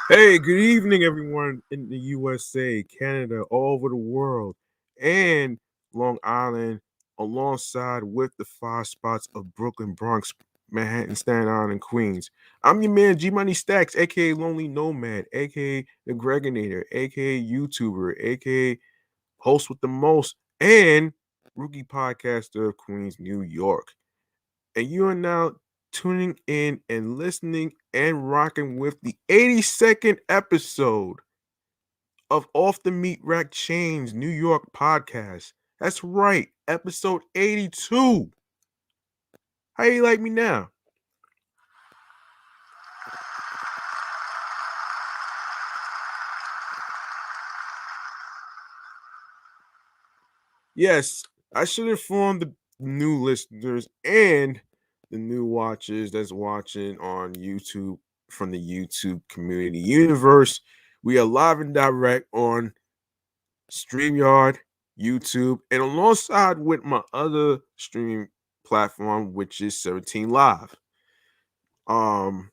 Hey, good evening, everyone in the USA, Canada, all over the world, and Long Island, alongside with the five spots of Brooklyn, Bronx, Manhattan, Staten Island, and Queens. I'm your man, G Money Stacks, aka Lonely Nomad, aka The Gregonator, aka YouTuber, aka Host with the Most, and Rookie Podcaster of Queens, New York. And you are now tuning in and listening and rocking with the 82nd episode of Off the Meatrack Chainz New York podcast. That's right, episode 82. How you like me now? Yes, I should inform the new listeners and the new watchers that's watching on YouTube from the YouTube community universe. We are live and direct on StreamYard, YouTube, and alongside with my other streaming platform, which is 17 Live. Um,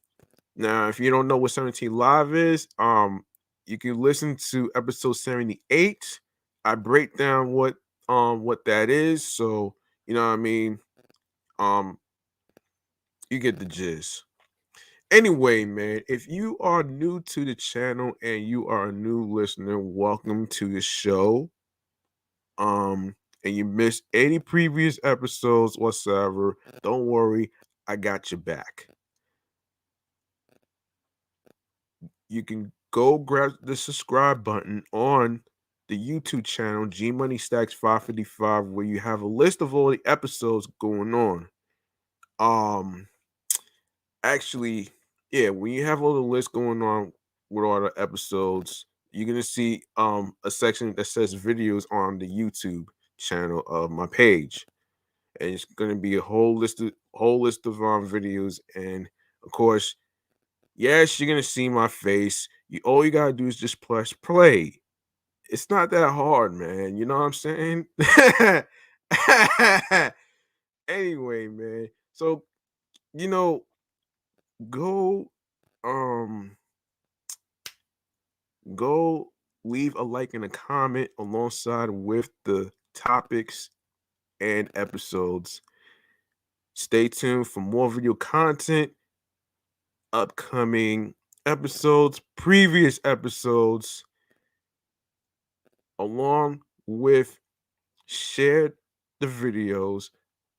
Now, if you don't know what 17 Live is, you can listen to episode 78. I break down what that is, so you know what I mean. Um, you get the gist. Anyway, man, if you are new to the channel and you are a new listener, welcome to the show. And you missed any previous episodes whatsoever, don't worry, I got your back. You can go grab the subscribe button on the YouTube channel G Money Stacks 555, where you have a list of all the episodes going on. Um Actually, yeah, when you have all the lists going on with all the episodes, you're gonna see a section that says videos on the YouTube channel of my page. And it's gonna be a whole list of videos, and of course, yes, you're gonna see my face. All you gotta do is just press play. It's not that hard, man. You know what I'm saying? Anyway, man. So you know, go um go leave a like and a comment alongside with the topics and episodes. Stay tuned for more video content, upcoming episodes, previous episodes, along with share the videos.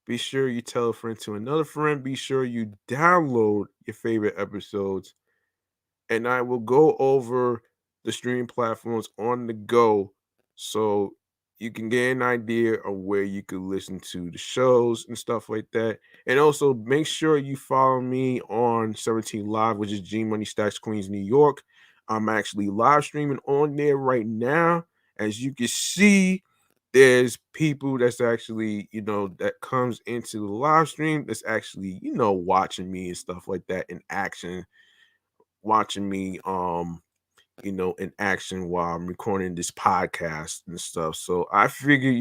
Be sure you tell a friend to another friend. Be sure you download your favorite episodes. And I will go over the streaming platforms on the go so you can get an idea of where you could listen to the shows and stuff like that. And also make sure you follow me on 17 Live, which is G Money Stacks Queens, New York. I'm actually live streaming on there right now. As you can see, there's people that's actually, that comes into the live stream that's actually, watching me and stuff like that in action, watching me in action while I'm recording this podcast and stuff. So I figure,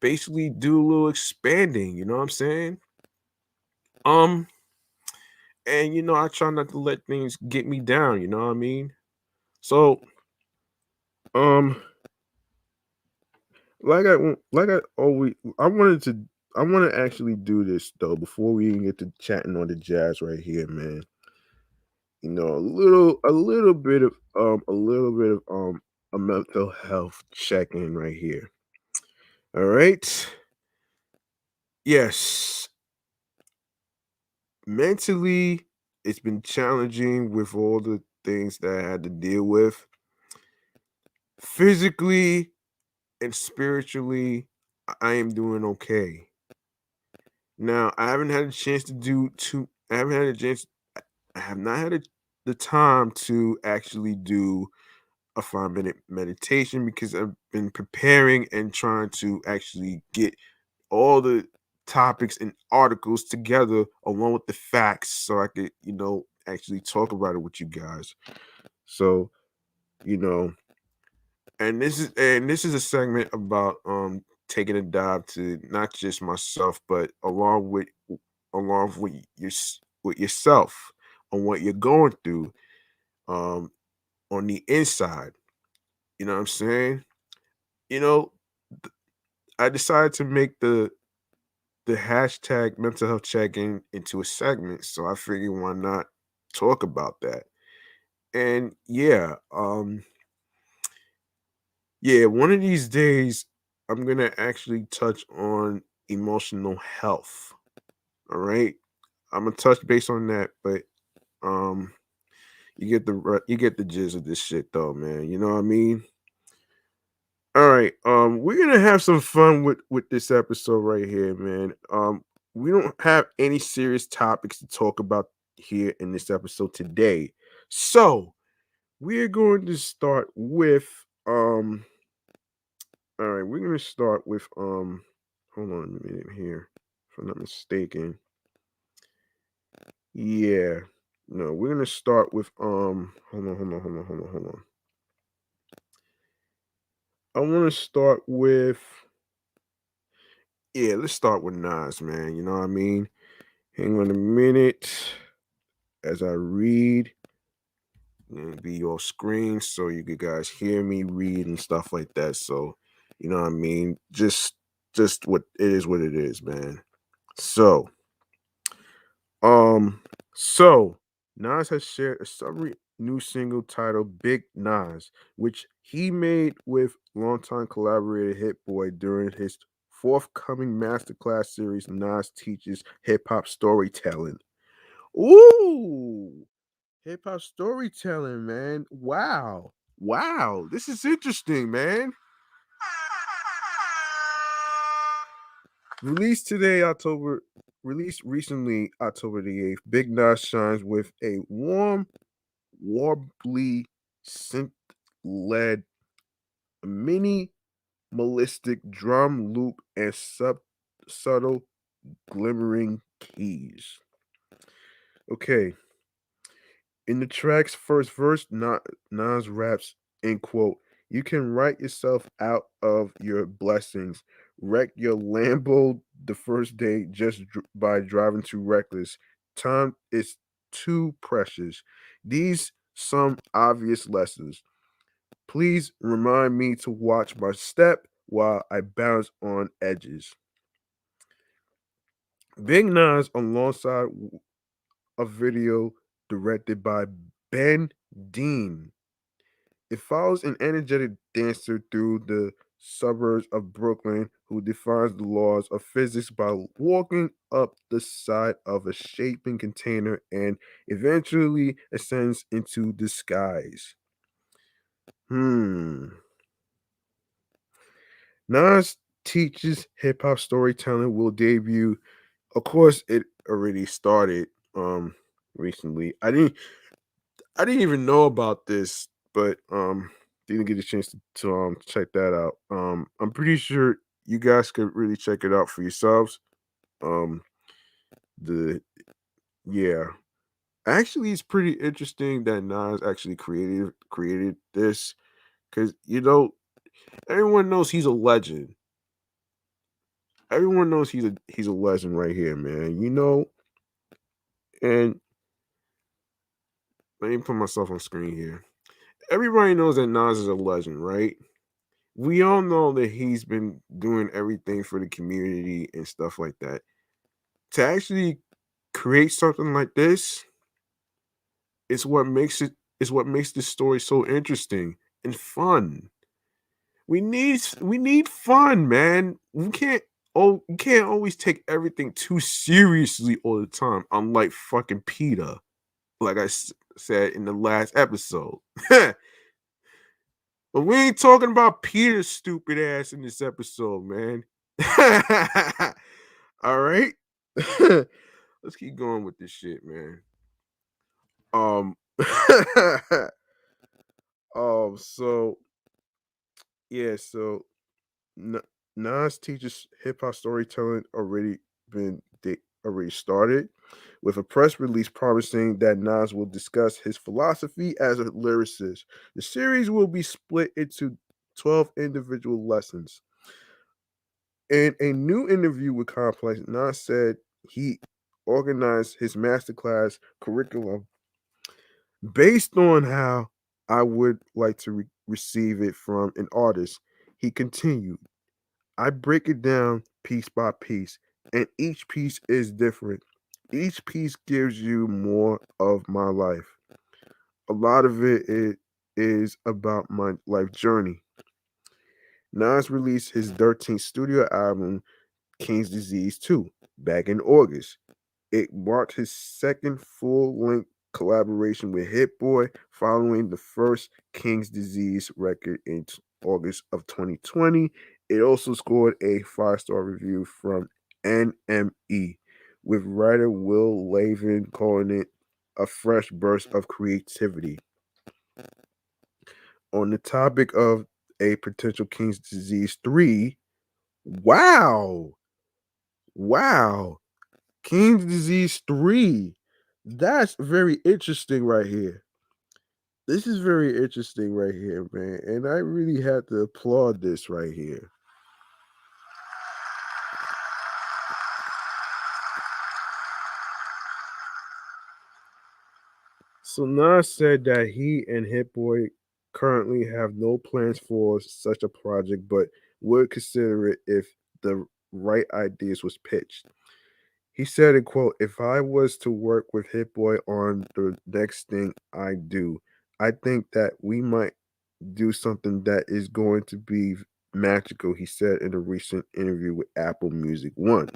basically do a little expanding, you know what I'm saying? Um and I try not to let things get me down, you know what I mean? So um like I always I want to actually do this though before we even get to chatting on the jazz right here, man. A little bit of a mental health check-in right here. All right. Yes, mentally it's been challenging with all the things that I had to deal with. Physically and spiritually, I am doing okay. Now, I haven't had a chance to do too I haven't had a chance I have not had the time to actually do a 5-minute meditation because I've been preparing and trying to actually get all the topics and articles together along with the facts so I could, actually talk about it with you guys. So, you know, and this is a segment about taking a dive to not just myself, but along with your with yourself on what you're going through. um on the inside. You know what I'm saying? You know, I decided to make the hashtag mental health check-in into a segment. So I figured why not talk about that. And yeah, one of these days I'm gonna actually touch on emotional health. All right. I'm gonna touch base on that, but um you get the gist of this shit though, man. You know what I mean? All right. We're gonna have some fun with this episode right here, man. We don't have any serious topics to talk about here in this episode today. So we're going to start with all right, we're gonna start with hold on a minute here, if I'm not mistaken. Yeah. No, we're gonna start with hold on. I wanna start with yeah, let's start with Nas, man. You know what I mean? Hang on a minute as I read. And be your screen so you could guys hear me read and stuff like that. So, you know what I mean? Just what it is what it is, man. So, um, so Nas has shared a summary new single titled Big Nas, which he made with longtime collaborator Hit Boy during his forthcoming masterclass series Nas Teaches Hip Hop Storytelling. Ooh, hip hop storytelling, man. Wow. Wow. This is interesting, man. Released today, October, released recently, October the 8th. Big Nas shines with a warm, warbly, synth led, minimalistic drum loop and subtle glimmering keys. Okay, in the track's first verse, Nas raps, end quote, you can write yourself out of your blessings. Wreck your Lambo the first day just by driving too reckless. Time is too precious. These some obvious lessons. Please remind me to watch my step while I bounce on edges. Big Nas alongside a video directed by Ben Dean. It follows an energetic dancer through the suburbs of Brooklyn who defies the laws of physics by walking up the side of a shaping container and eventually ascends into the skies. Hmm. Nas teaches hip hop storytelling will debut. Of course, it already started recently. I didn't even know about this, but didn't get a chance to check that out. I'm pretty sure you guys could really check it out for yourselves. Um the yeah. Actually it's pretty interesting that Nas actually created this cuz everyone knows he's a legend. Everyone knows he's a legend right here, man. And let me put myself on screen here. Everybody knows that Nas is a legend, right? We all know that he's been doing everything for the community and stuff like that. To actually create something like this is what makes this story so interesting and fun. We need fun, man. We can't always take everything too seriously all the time. Unlike fucking Peter, like said in the last episode. But we ain't talking about Peter's stupid ass in this episode, man. All right. Let's keep going with this shit, man. Um so yeah, so N- Nas teaches hip hop storytelling already started with a press release promising that Nas will discuss his philosophy as a lyricist. The series will be split into 12 individual lessons. In a new interview with Complex, Nas said he organized his masterclass curriculum Based on how I would like to receive it from an artist, he continued, I break it down piece by piece, and each piece is different. Each piece gives you more of my life. A lot of it is about my life journey. Nas released his 13th studio album, King's Disease 2, back in August. It marked his second full length collaboration with Hit Boy following the first King's Disease record in August of 2020. It also scored a 5-star review from NME, with writer Will Lavin calling it a fresh burst of creativity. On the topic of a potential King's Disease 3, wow, wow. King's Disease 3. That's very interesting right here. This is very interesting right here, man. And I really have to applaud this right here. So Nas said that he and Hit Boy currently have no plans for such a project, but would consider it if the right ideas was pitched. He said, and quote, if I was to work with Hit Boy on the next thing I do, I think that we might do something that is going to be magical, he said in a recent interview with Apple Music One.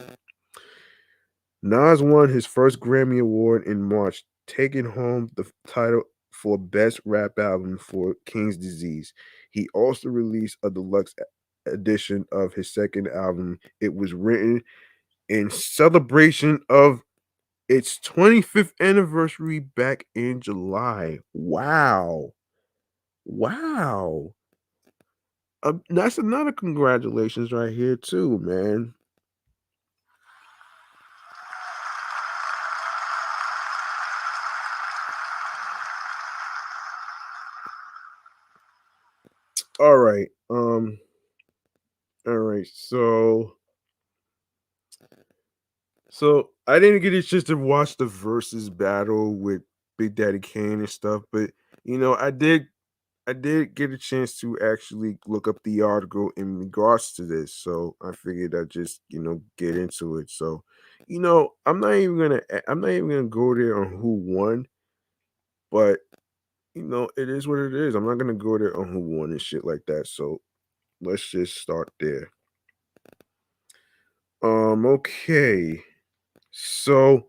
Nas won his first Grammy Award in March, taking home the title for Best Rap Album for King's Disease. He also released a deluxe edition of his second album. It was written in celebration of its 25th anniversary back in July. Wow. Wow. That's another congratulations right here too, man. All right. All right. So I didn't get a chance to watch the versus battle with Big Daddy Kane and stuff, but I did get a chance to actually look up the article in regards to this. So I figured I'd just, get into it. So, I'm not even gonna go there on who won, but it is what it is. I'm not gonna go there on who won and shit like that. So let's just start there. Okay. So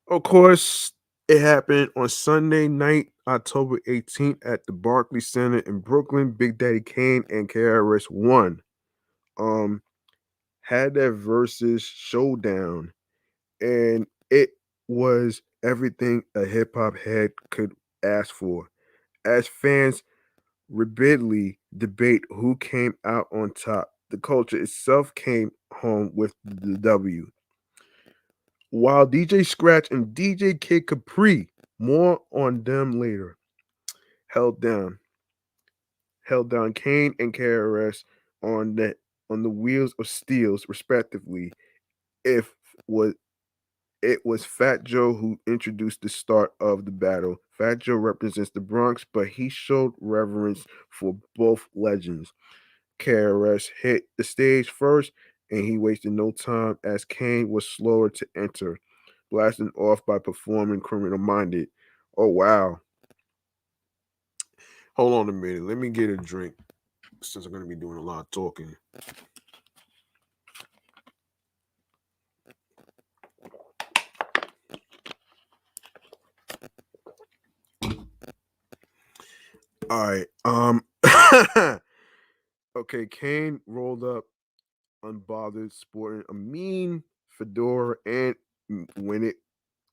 of course it happened on Sunday night, October 18th at the Barclays Center in Brooklyn. Big Daddy Kane and KRS One um had that versus showdown, and it was everything a hip hop head could ask for. As fans repeatedly debate who came out on top, the culture itself came home with the W. While DJ Scratch and DJ Kid Capri, more on them later, held down, held down Kane and KRS on the wheels of steels, respectively. If was It was Fat Joe who introduced the start of the battle. Fat Joe represents the Bronx, but he showed reverence for both legends. KRS hit the stage first, and he wasted no time as Kane was slower to enter, blasting off by performing Criminal Minded. Oh, wow. Hold on a minute. Let me get a drink since I'm going to be doing a lot of talking. All right. Okay, Kane rolled up unbothered, sporting a mean fedora, and when it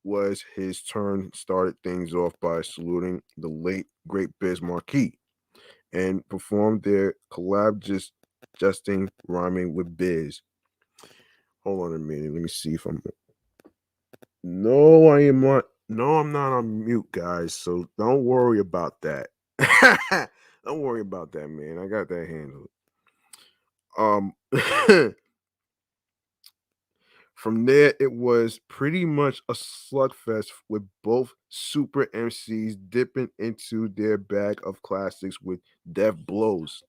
was his turn, started things off by saluting the late great Biz Marquis and performed their collab justing rhyming with Biz. Hold on a minute. Let me see if I'm. No, I am not. No, I'm not on mute, guys. So don't worry about that. Don't worry about that, man. I got that handled. Um, From there, it was pretty much a slugfest with both super MCs dipping into their bag of classics with death blows.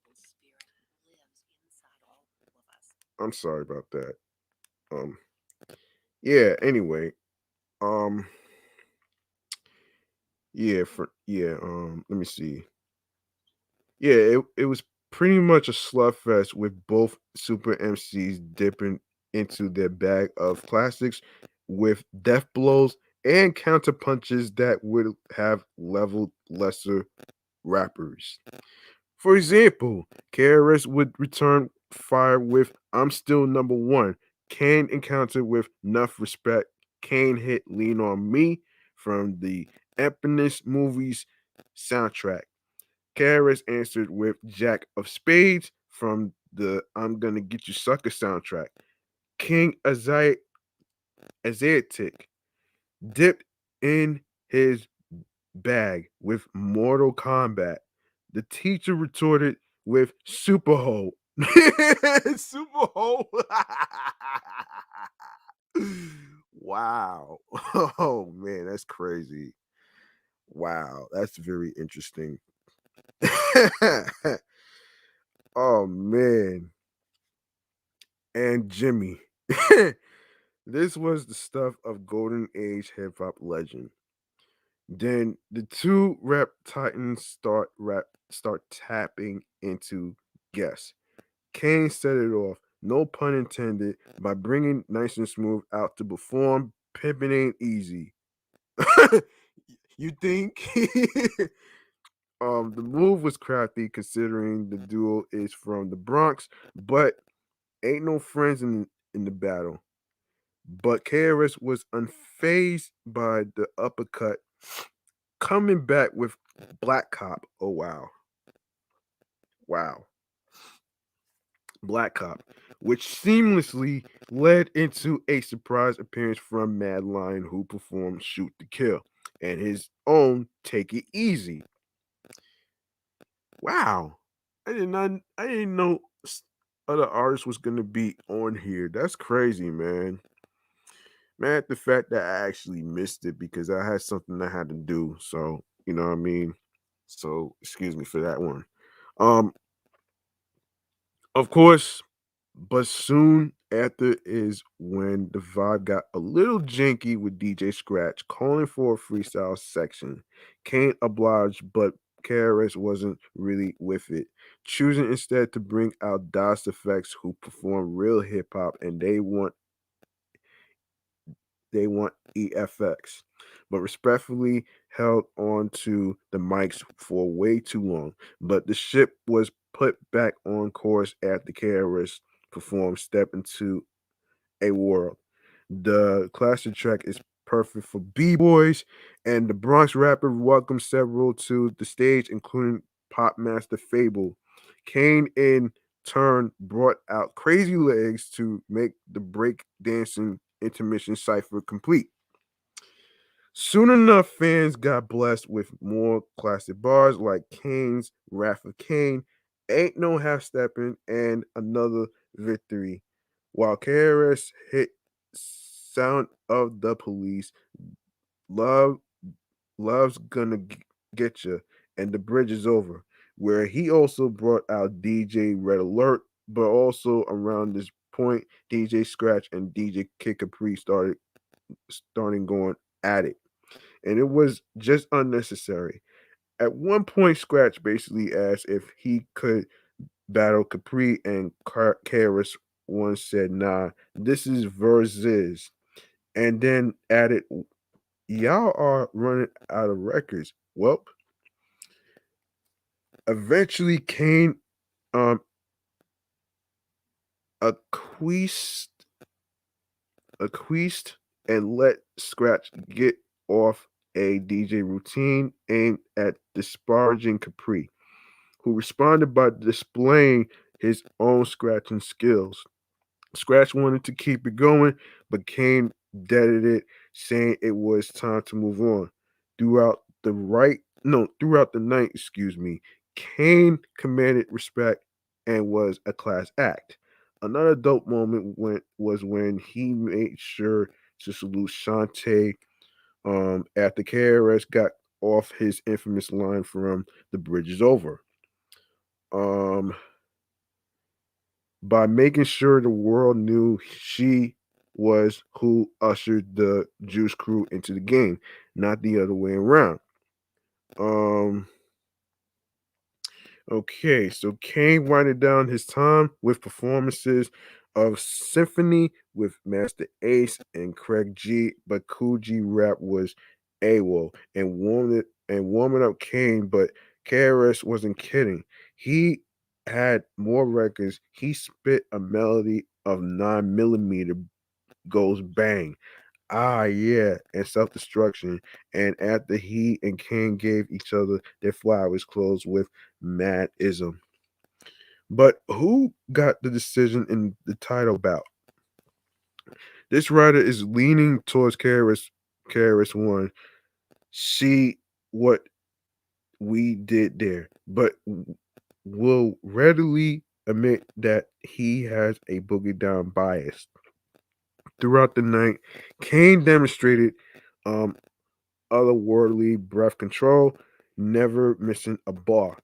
I'm sorry about that. Um, yeah. Anyway, um, yeah. Let me see. Yeah, it was pretty much a slugfest with both super MCs dipping into their bag of classics with death blows and counter punches that would have leveled lesser rappers. For example, KRS would return fire with I'm Still Number One. Kane encountered with Enough Respect. Kane hit Lean on Me from the Eponymous movies soundtrack. KRS answered with Jack of Spades from the I'm Gonna Get You Sucker soundtrack. King Asiatic dipped in his bag with Mortal Kombat. The teacher retorted with Super Ho. Super Ho. Wow. Oh man, that's crazy. Wow, that's very interesting. Oh man. And Jimmy. This was the stuff of golden age hip hop legend. Then the two rap titans start tapping into guests. Kane set it off, no pun intended, by bringing Nice and Smooth out to perform. Pimpin' ain't easy. You think? The move was crafty considering the duo is from the Bronx, but ain't no friends in the battle. But KRS was unfazed by the uppercut, coming back with Black Cop. Oh wow. Wow. Black Cop, which seamlessly led into a surprise appearance from Mad Lion, who performed Shoot to Kill and his own Take It Easy. Wow. I didn't know other artists was gonna be on here. That's crazy, man. Man, the fact that I actually missed it because I had something I had to do. So, you know what I mean? So, excuse me for that one. Um, of course, but soon after is when the vibe got a little janky with DJ Scratch calling for a freestyle section. Can't oblige, but KRS wasn't really with it, choosing instead to bring out DOS Effects who perform real hip hop and they want EFX, but respectfully held on to the mics for way too long. But the ship was put back on course after KRS performed Step Into a World. The classic track is perfect for B-boys, and the Bronx rapper welcomed several to the stage, including Pop Master Fable. Kane, in turn, brought out Crazy Legs to make the break dancing intermission cipher complete. Soon enough, fans got blessed with more classic bars like Kane's Wrath of Kane, Ain't No Half Stepping, and Another Victory. While KRS hit Sound of the Police, Love Love's Gonna Get You, and The Bridge Is Over, where he also brought out DJ Red Alert, but also around this point, DJ Scratch and DJ Kid Capri starting going at it, and it was just unnecessary. At one point, Scratch basically asked if he could battle Capri, and KRS One said, "Nah, this is verses," and then added, "Y'all are running out of records." Well, eventually, Kane um acquiesced, acquiesced and let Scratch get off a DJ routine aimed at disparaging Capri, who responded by displaying his own scratching skills. Scratch wanted to keep it going, but Kane deaded it, saying it was time to move on. Throughout the night, excuse me, Kane commanded respect and was a class act. Another dope moment was when he made sure to salute Shantae after KRS got off his infamous line from "The Bridge is Over." Um, by making sure the world knew she was who ushered the Juice Crew into the game, not the other way around. Um, Okay, so Kane winded down his time with performances of Symphony with Master Ace and Craig G, but Cool G Rap was AWOL and warming up Kane, but KRS wasn't kidding. He had more records. He spit a melody of 9 millimeter goes bang. Ah, yeah, and self destruction. And after he and Kane gave each other their flowers closed with Madism. But who got the decision in the title bout? This writer is leaning towards KRS One. See what we did there, but will readily admit that he has a boogie down bias. Throughout the night, Kane demonstrated um, otherworldly breath control, never missing a bar.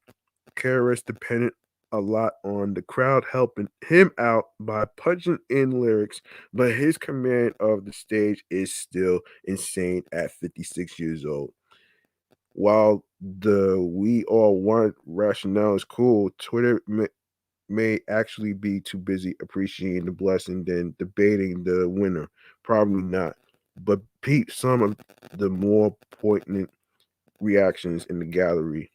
KRS depended a lot on the crowd helping him out by punching in lyrics, but his command of the stage is still insane at 56 years old. While the "we all want" rationale is cool, Twitter may actually be too busy appreciating the blessing than debating the winner. Probably not. But peep some of the more poignant reactions in the gallery.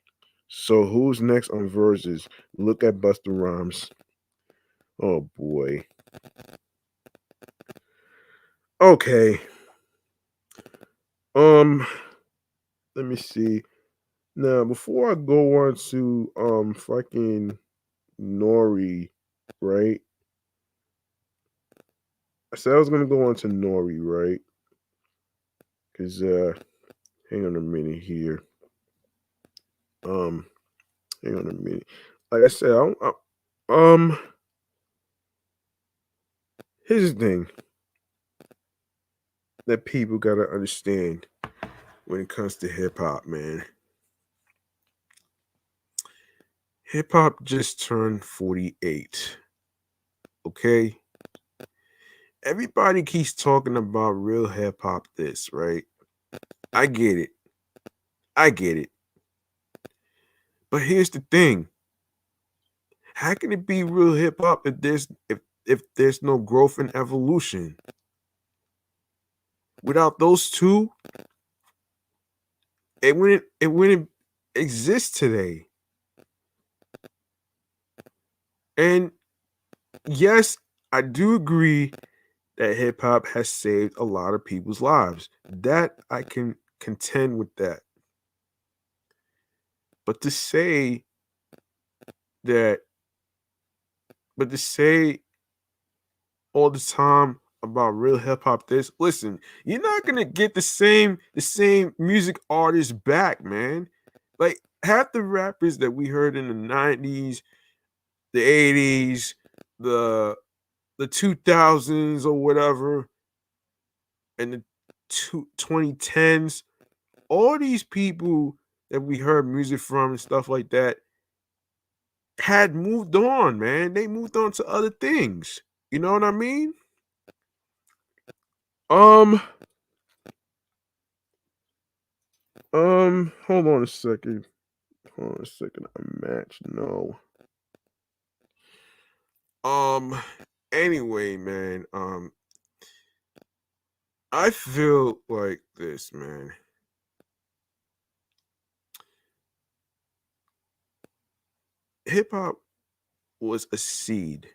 So who's next on verses? Look at Busta Rhymes. Oh boy. Okay. Um, let me see. Now before I go on to fucking N.O.R.E, right? I said I was gonna go on to N.O.R.E, right? Cause hang on a minute here. Um, hang on a minute. Like I said, um, here's the thing that people gotta understand when it comes to hip hop, man. Hip hop just turned 48. Okay? Everybody keeps talking about real hip hop this, right? I get it. I get it. But here's the thing. How can it be real hip hop if there's no growth and evolution? Without those two, it wouldn't exist today. And yes, I do agree that hip hop has saved a lot of people's lives. That I can contend with that. But to say that, but to say all the time about real hip hop this, listen, you're not gonna get the same music artists back, man. Like half the rappers that we heard in the 90s, the 80s, the the 2000s or whatever, and the 2010s, all these people that we heard music from and stuff like that had moved on, man. They moved on to other things. You know what I mean? Um, hold on a second. Hold on a second. A match, no. Um, anyway, man. I feel like this, man. Hip hop was a seed.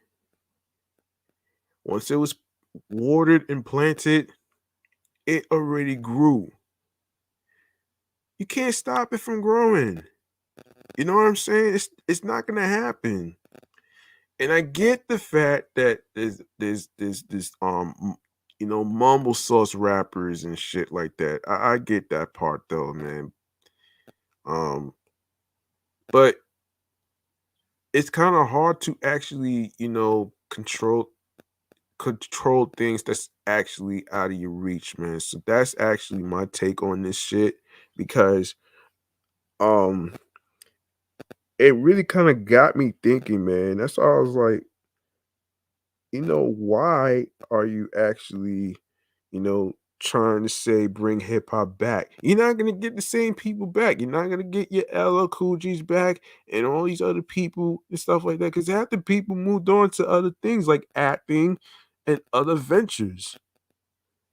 Once it was watered and planted, it already grew. You can't stop it from growing. You know what I'm saying? It's not gonna happen. And I get the fact that there's mumble sauce rappers and shit like that. I get that part though, man. Um, but it's kind of hard to actually, control control things that's actually out of your reach, man. So that's actually my take on this shit because um it really kind of got me thinking, man. That's why I was like, why are you actually, trying to say bring hip hop back? You're not gonna get the same people back. You're not gonna get your LL Cool G's back and all these other people and stuff like that. Because half the people moved on to other things like acting and other ventures.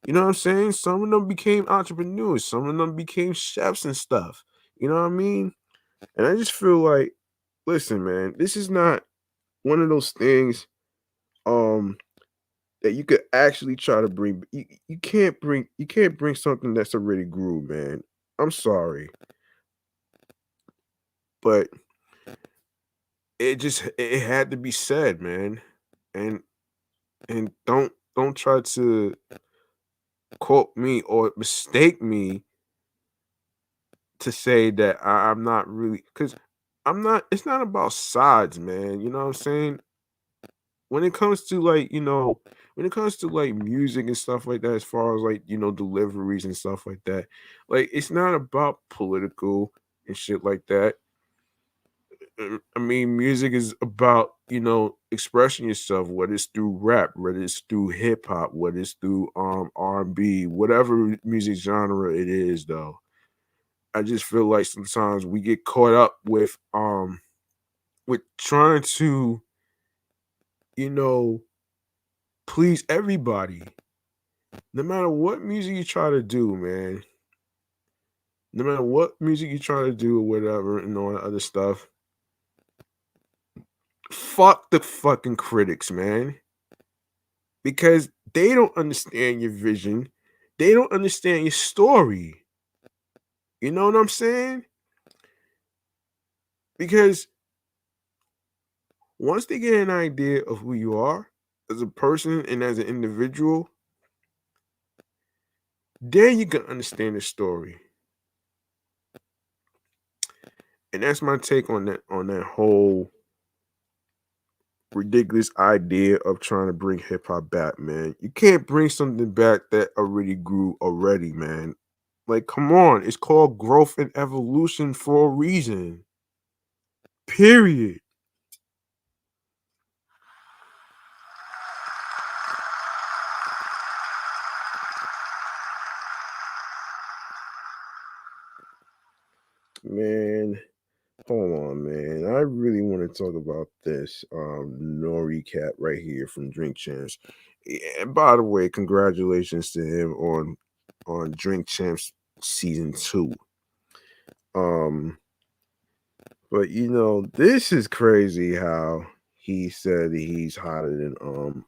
You know what I'm saying? Some of them became entrepreneurs. Some of them became chefs and stuff. You know what I mean? And I just feel like, listen, man, this is not one of those things um that you could actually try to bring. You can't bring something that's already grew, man. I'm sorry, but it had to be said, man. And don't try to quote me or mistake me to say that I'm not really, because I'm not. It's not about sides, man. You know what I'm saying? When it comes to like, when it comes to like music and stuff like that, as far as like, deliveries and stuff like that, like it's not about political and shit like that. I mean, music is about, expressing yourself, whether it's through rap, whether it's through hip hop, whether it's through R&B, whatever music genre it is though. I just feel like sometimes we get caught up with trying to, you know, please everybody. No matter what music you try to do, man, no matter what music you try to do or whatever and all that other stuff, fuck the fucking critics, man. Because they don't understand your vision. They don't understand your story. You know what I'm saying? Because once they get an idea of who you are as a person and as an individual, then you can understand the story. And that's my take on that whole ridiculous idea of trying to bring hip hop back, man. You can't bring something back that already grew already, man. Like, come on, it's called growth and evolution for a reason. Period. Man, hold on, man. I really want to talk about this N.O.R.E cat right here from Drink Champs. And by the way, congratulations to him on Drink Champs season 2. Um But this is crazy how he said he's hotter than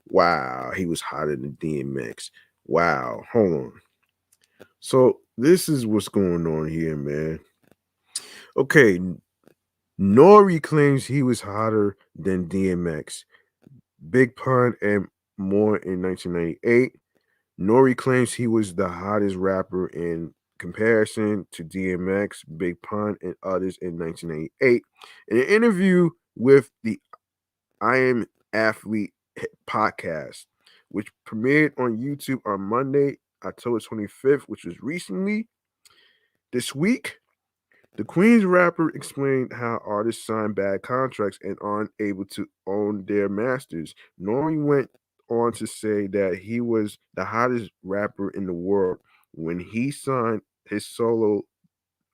wow, he was hotter than DMX. Wow, hold on. So this is what's going on here, man. Okay, N.O.R.E claims he was hotter than DMX. Big Pun and more in 1998. N.O.R.E claims he was the hottest rapper in comparison to DMX, Big Pun, and others in 1998. In an interview with the I Am Athlete podcast, which premiered on YouTube on Monday, October 25th, which was recently this week, the Queens rapper explained how artists sign bad contracts and aren't able to own their masters. N.O.R.E went on to say that he was the hottest rapper in the world when he signed his solo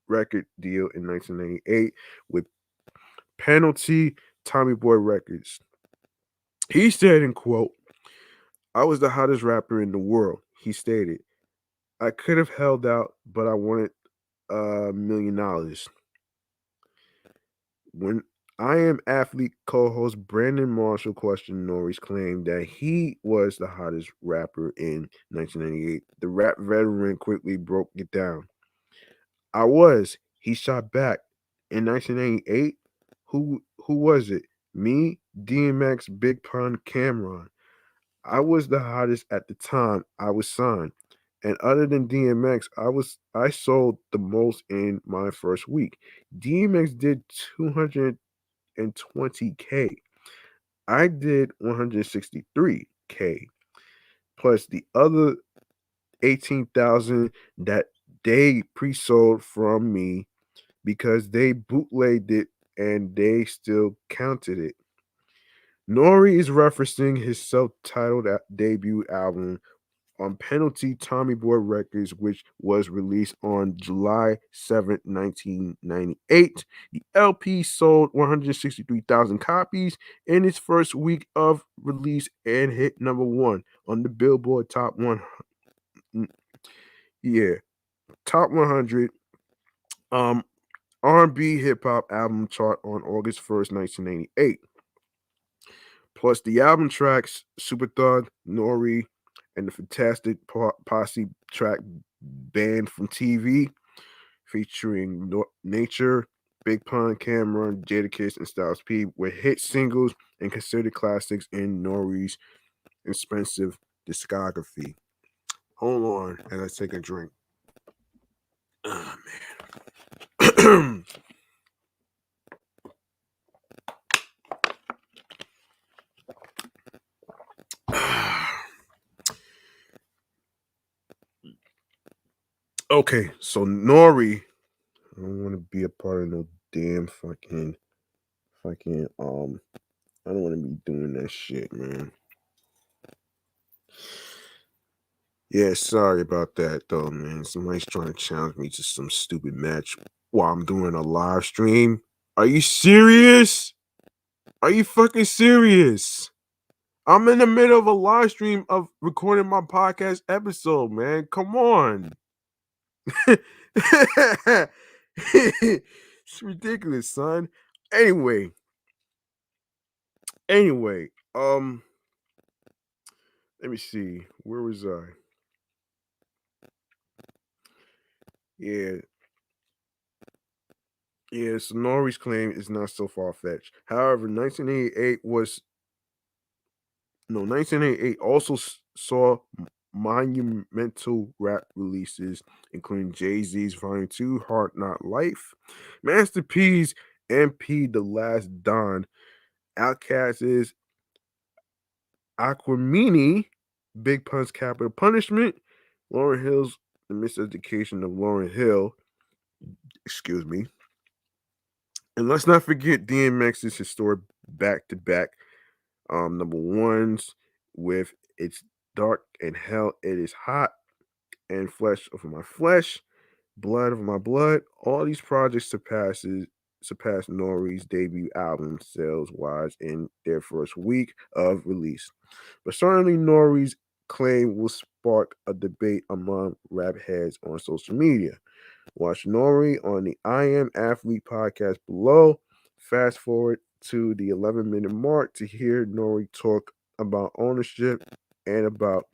record deal in 1998 with Penalty Tommy Boy Records. He said, in quote, "I was the hottest rapper in the world," he stated. "I could have held out, but I wanted $1 million." When I Am Athlete co-host Brandon Marshall questioned N.O.R.E.'s claim that he was the hottest rapper in 1998, the rap veteran quickly broke it down. "I was," he shot back. "In 1998, who was it? Me, DMX, Big Pun, Cameron. I was the hottest at the time I was signed. And other than DMX, I sold the most in my first week. DMX did 220K. I did 163K plus the other 18,000 that they pre-sold from me because they bootlegged it and they still counted it. N.O.R.E is referencing his self-titled debut album on Penalty Tommy Boy Records, which was released on July 7th, 1998. The LP sold 163,000 copies in its first week of release and hit number one on the Billboard Top 100. Yeah, Top 100 R&B hip hop album chart on August 1st, 1998. Plus the album tracks Super Thug, N.O.R.E, and the fantastic posse track Banned from TV featuring Nature, Big Pun, Cameron, Jadakiss, and Styles P were hit singles and considered classics in N.O.R.E's expensive discography. Hold on as I take a drink. Oh, man. Okay, so N.O.R.E, I don't want to be a part of no damn fucking I don't want to be doing that shit, man. Yeah, sorry about that though, man. Somebody's trying to challenge me to some stupid match while I'm doing a live stream. Are you serious? Are you fucking serious? I'm in the middle of a live stream of recording my podcast episode, man. Come on. It's ridiculous, son. Anyway, let me see. Where was I? Yeah. Yeah, so N.O.R.E's claim is not so far-fetched. However, 1988 also saw monumental rap releases, including Jay-Z's Volume 2, Heart Not Life, Master P's MP The Last Don, Outkast's Aquemini, Big Pun's Capital Punishment, Lauryn Hill's The Miseducation of Lauryn Hill, excuse me. And let's not forget DMX's historic back-to-back number ones with It's Dark and Hell It Is Hot and Flesh of My Flesh, Blood of My Blood. All these projects surpassed N.O.R.E's debut album sales-wise in their first week of release. But certainly N.O.R.E's claim will spark a debate among rap heads on social media. Watch N.O.R.E on the I Am Athlete podcast below. Fast forward to the 11-minute mark to hear N.O.R.E talk about ownership and about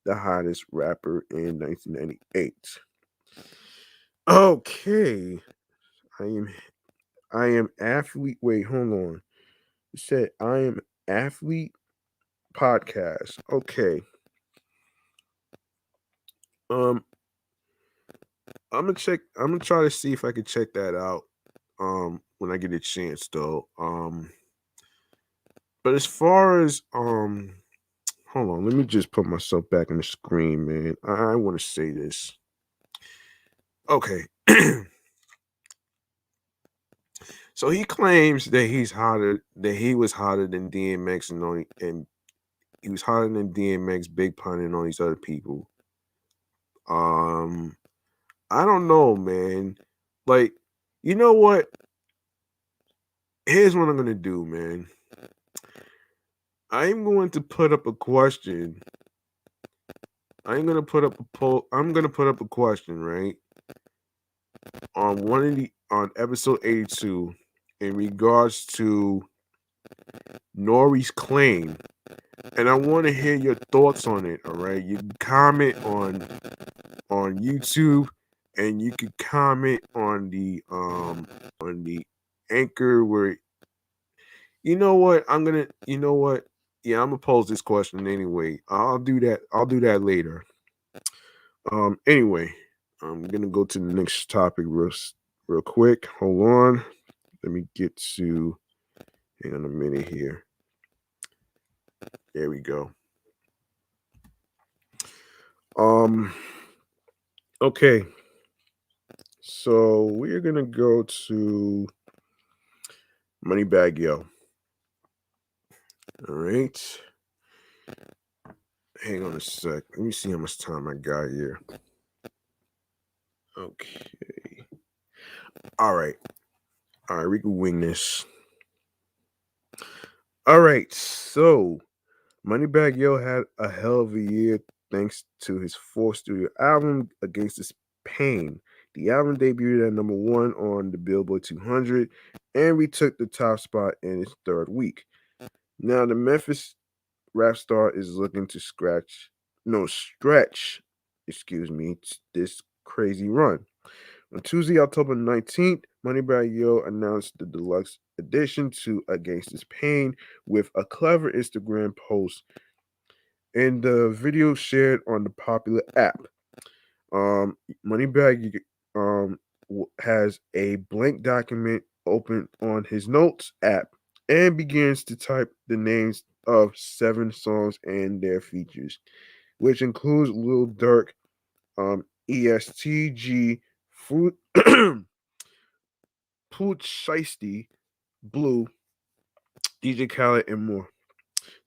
the hottest rapper in 1998. Okay. I am athlete. Wait, hold on. It said I am athlete podcast. Okay. I'm gonna try to see if I can check that out when I get a chance though. But as far as hold on, let me just put myself back on the screen, man. I want to say this. Okay. So he claims that he was hotter than DMX and he was hotter than DMX, Big Pun, and all these other people. I don't know, man. Like, you know what? Here's what I'm gonna do, man. I'm going to put up a question. I'm gonna put up a poll. I'm gonna put up a question, right? On episode 82 in regards to N.O.R.E's claim. And I want to hear your thoughts on it. All right. You can comment on YouTube and you can comment on the anchor where you know what? Yeah, I'm gonna pose this question anyway. I'll do that later. Anyway, I'm gonna go to the next topic real quick. Hold on. Let me get to hang on a minute here. There we go. Um. Okay. So we're gonna go to Moneybagg Yo. All right. Hang on a sec. Let me see how much time I got here. Okay. All right. All right. We can wing this. All right. So Moneybagg Yo had a hell of a year thanks to his fourth studio album, Against This Pain. The album debuted at number one on the Billboard 200 and retook the top spot in its third week. Now, the Memphis rap star is looking to stretch, this crazy run. On Tuesday, October 19th, Moneybagg Yo announced the deluxe edition to Against This Pain with a clever Instagram post and the video shared on the popular app. Moneybagg has a blank document open on his notes app and begins to type the names of 7 songs and their features, which includes Lil Durk, ESTG, Fruit, Pooch Shiesty, Blue, DJ Khaled, and more.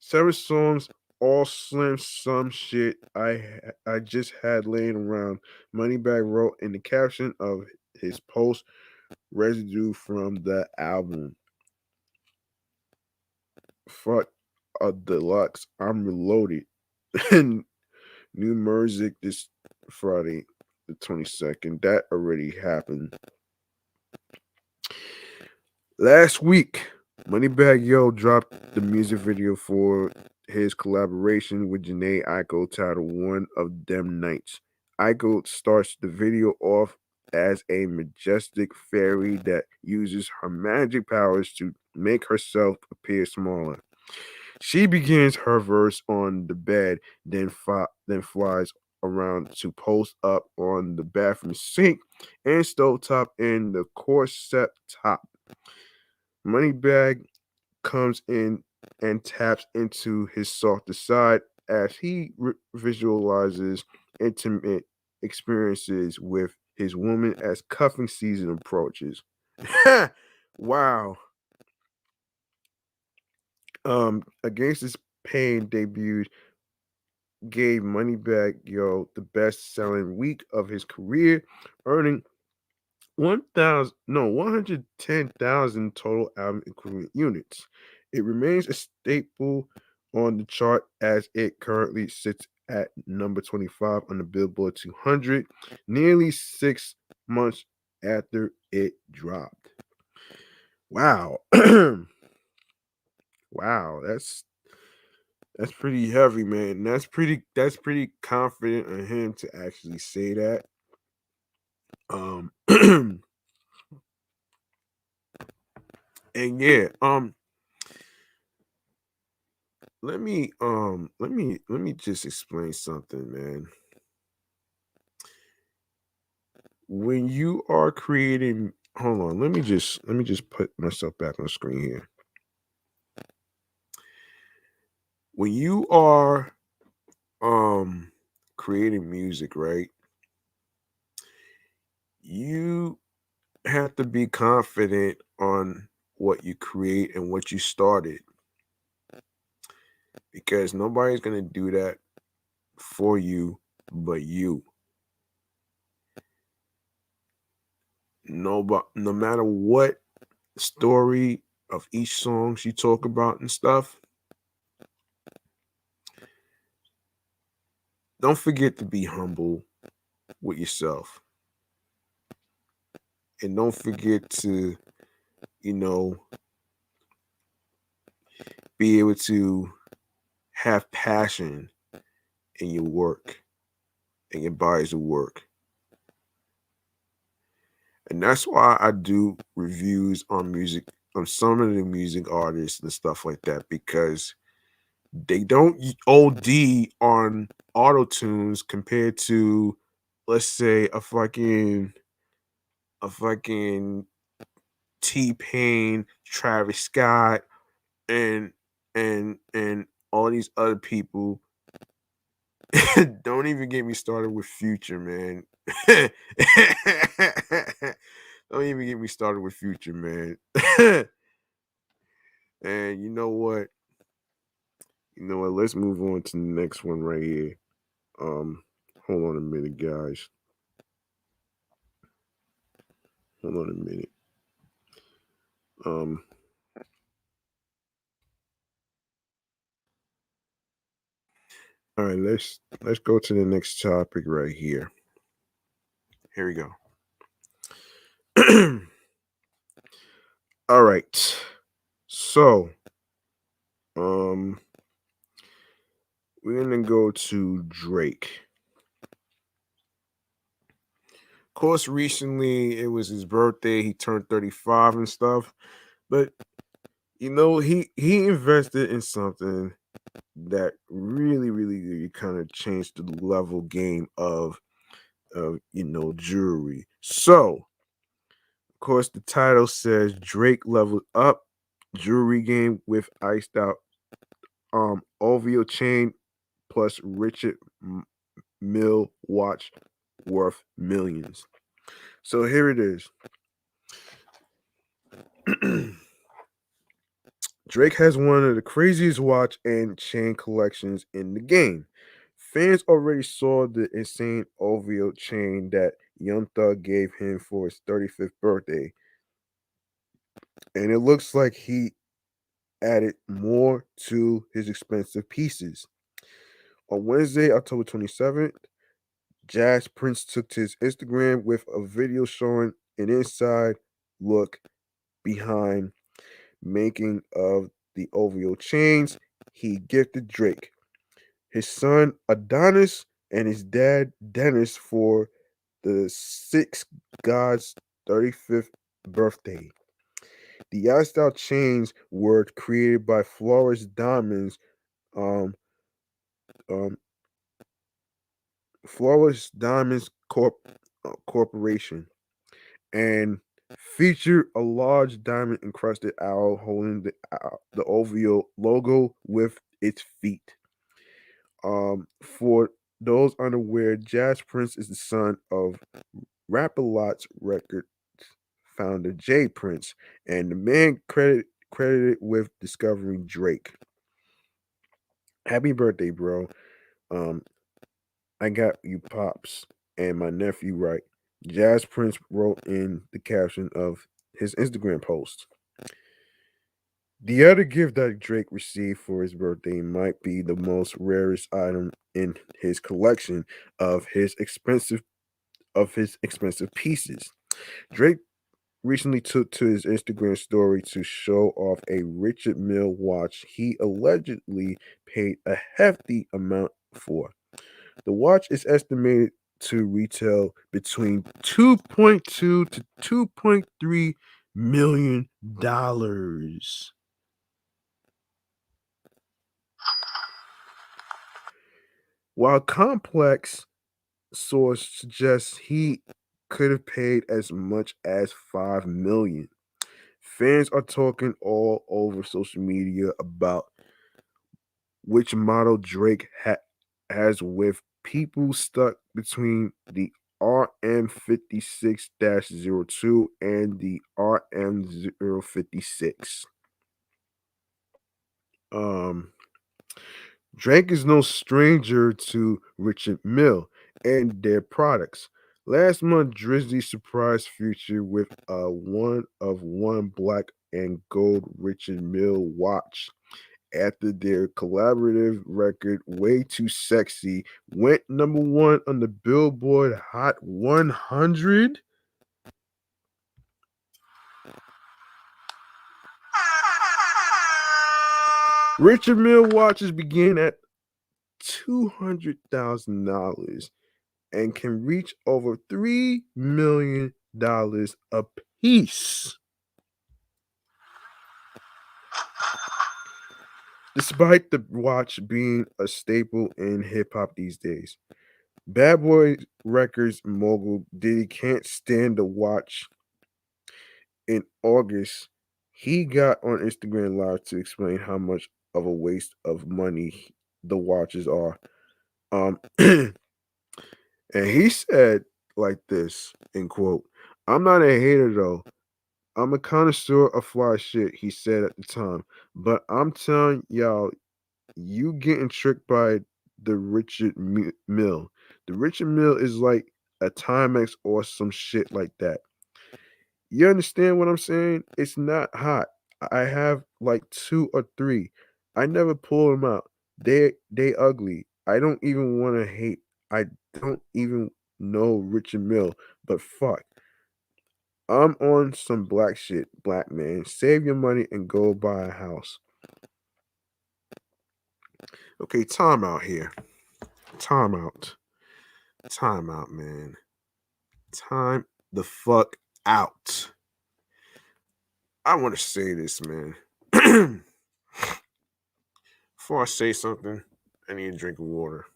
7 songs, all slim some shit I just had laying around. Moneybagg wrote in the caption of his post, residue from the album. Fuck a deluxe. I'm reloaded. And new music this Friday, the 22nd. That already happened. Last week, Moneybagg Yo dropped the music video for his collaboration with Janae Aiko titled One of Them Nights. Aiko starts the video off as a majestic fairy that uses her magic powers to make herself appear smaller. She begins her verse on the bed, then flies around to post up on the bathroom sink and stovetop in the corset top. Moneybagg comes in and taps into his softer side as he visualizes intimate experiences with his woman as cuffing season approaches. Wow. Against This Pain debuted gave Moneybagg Yo the best-selling week of his career, earning 110,000 total album equivalent units. It remains a staple on the chart as it currently sits at number 25 on the Billboard 200, nearly 6 months after it dropped. Wow. Wow, that's pretty heavy, man. That's pretty confident of him to actually say that. And yeah, let me just explain something, man. When you are creating, hold on, let me just put myself back on the screen here. When you are creating music, right? You have to be confident on what you create and what you started, because nobody's going to do that for you but you. No matter what story of each song you talk about and stuff, don't forget to be humble with yourself. And don't forget to, you know, be able to have passion in your work and your bodies of work. And that's why I do reviews on music, on some of the music artists and stuff like that, because they don't OD on auto tunes compared to, let's say, a fucking T Pain, Travis Scott, and all these other people. Don't even get me started with Future, man. Don't even get me started with Future, man. And you know what? Let's move on to the next one right here. Hold on a minute, guys. Hold on a minute. Um, all right, let's go to the next topic right here. Here we go. All right. So, we're gonna go to Drake. Of course, recently it was his birthday. He turned 35 and stuff. But he invested in something that really kind of changed the level game of jewelry. So, of course, the title says Drake leveled up jewelry game with iced out OVO chain plus Richard Mill watch worth millions. So here it is. Drake has one of the craziest watch and chain collections in the game. Fans already saw the insane OVO chain that Young Thug gave him for his 35th birthday. And it looks like he added more to his expensive pieces. On Wednesday, October 27th, Jazz Prince took to his Instagram with a video showing an inside look behind making of the OVO chains he gifted Drake, his son Adonis, and his dad Dennis for the Six Gods 35th birthday. The iced out chains were created by Flores Diamonds, um, um, Flores Diamonds Corporation, and feature a large diamond encrusted owl holding the OVO logo with its feet. For those unaware, Jazz Prince is the son of Rap-A-Lot's record founder Jay Prince, and the man credited with discovering Drake. Happy birthday, bro. Um, I got you pops and my nephew right. Jazz Prince wrote in the caption of his Instagram post. The other gift that Drake received for his birthday might be the most rarest item in his collection of his expensive pieces. Drake recently took to his Instagram story to show off a Richard Mille watch he allegedly paid a hefty amount for. The watch is estimated to retail between 2.2 to 2.3 million dollars. While complex source suggests he could have paid as much as 5 million. Fans are talking all over social media about which model Drake has, with people stuck between the RM56-02 and the RM056. Um, Drake is no stranger to Richard Mille and their products. Last month, Drizzy surprised Future with a one of one black and gold Richard Mille watch after their collaborative record Way Too Sexy went number one on the Billboard Hot 100. Richard Mille watches begin at $200,000 and can reach over $3 million a piece. Despite the watch being a staple in hip hop these days, Bad Boy Records mogul Diddy can't stand the watch. In August, he got on Instagram Live to explain how much of a waste of money the watches are. And he said like this, in quote, "I'm not a hater though. I'm a connoisseur of fly shit," he said at the time. "But I'm telling y'all, you getting tricked by the Richard Mill. The Richard Mill is like a Timex or some shit like that. You understand what I'm saying? It's not hot. I have like two or three. I never pull them out. They ugly. I don't even want to hate. I don't even know Richard Mill, but fuck. I'm on some black shit, black man. Save your money and go buy a house." Okay, time out here. Time out. Time out, man. Time the fuck out. I want to say this, man. Before I say something, I need a drink of water.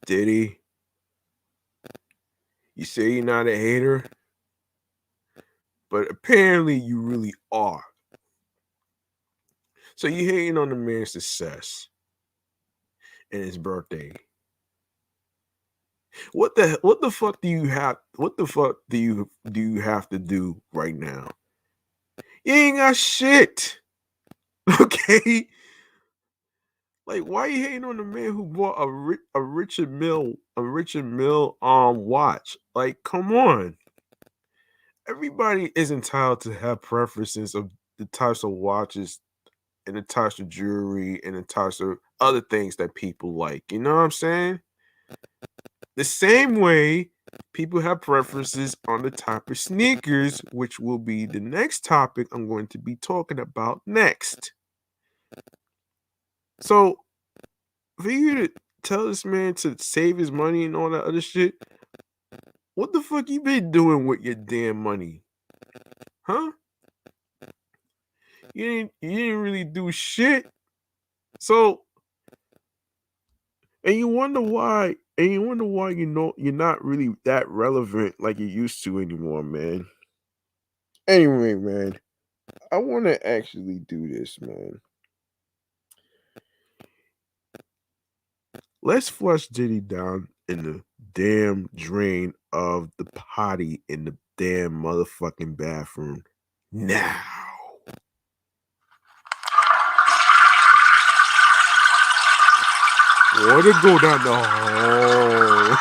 Diddy, you say you're not a hater, but apparently you really are. So you hating on the man's success and his birthday. What the fuck do you have? What the fuck do you have to do right now? You ain't got shit. Okay? Like, why you hating on the man who bought a Richard Mill watch? Like, come on. Everybody is entitled to have preferences of the types of watches and the types of jewelry and the types of other things that people like. You know what I'm saying? The same way people have preferences on the type of sneakers, which will be the next topic I'm going to be talking about next. So, for you to tell this man to save his money and all that other shit, what the fuck you been doing with your damn money? Huh? You didn't really do shit. So, and you wonder why you're not really that relevant like you used to anymore, man. Anyway, man, I want to actually do this, man. Let's flush Diddy down in the damn drain of the potty in the damn motherfucking bathroom now. Water go down the hole.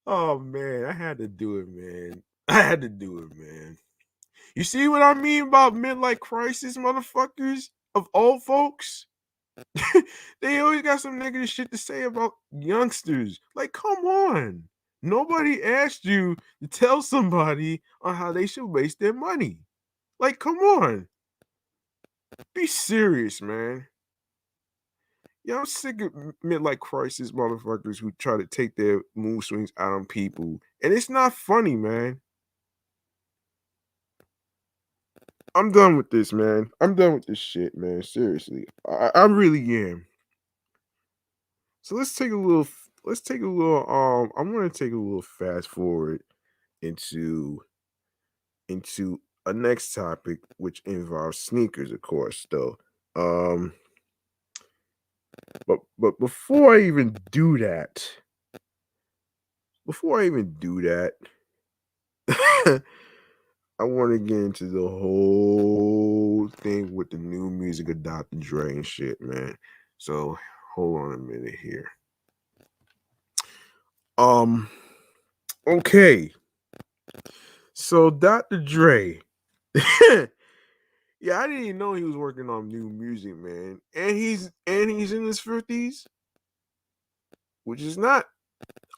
Oh man, I had to do it, man. I had to do it, man. You see what I mean about midlife crisis, motherfuckers of old folks? They always got some negative shit to say about youngsters. Like, come on. Nobody asked you to tell somebody on how they should waste their money. Like, come on. Be serious, man. Yeah, I'm sick of midlife crisis motherfuckers who try to take their mood swings out on people. And it's not funny, man. I'm done with this, man. I'm done with this shit, man. Seriously. I really am. So I'm gonna take a little fast forward into a next topic which involves sneakers, of course, though. But before I even do that, I want to get into the whole thing with the new music of Dr. Dre and shit, man. So hold on a minute here. Okay. So Dr. Dre. Yeah, I didn't even know he was working on new music, man. And he's in his 50s, which is not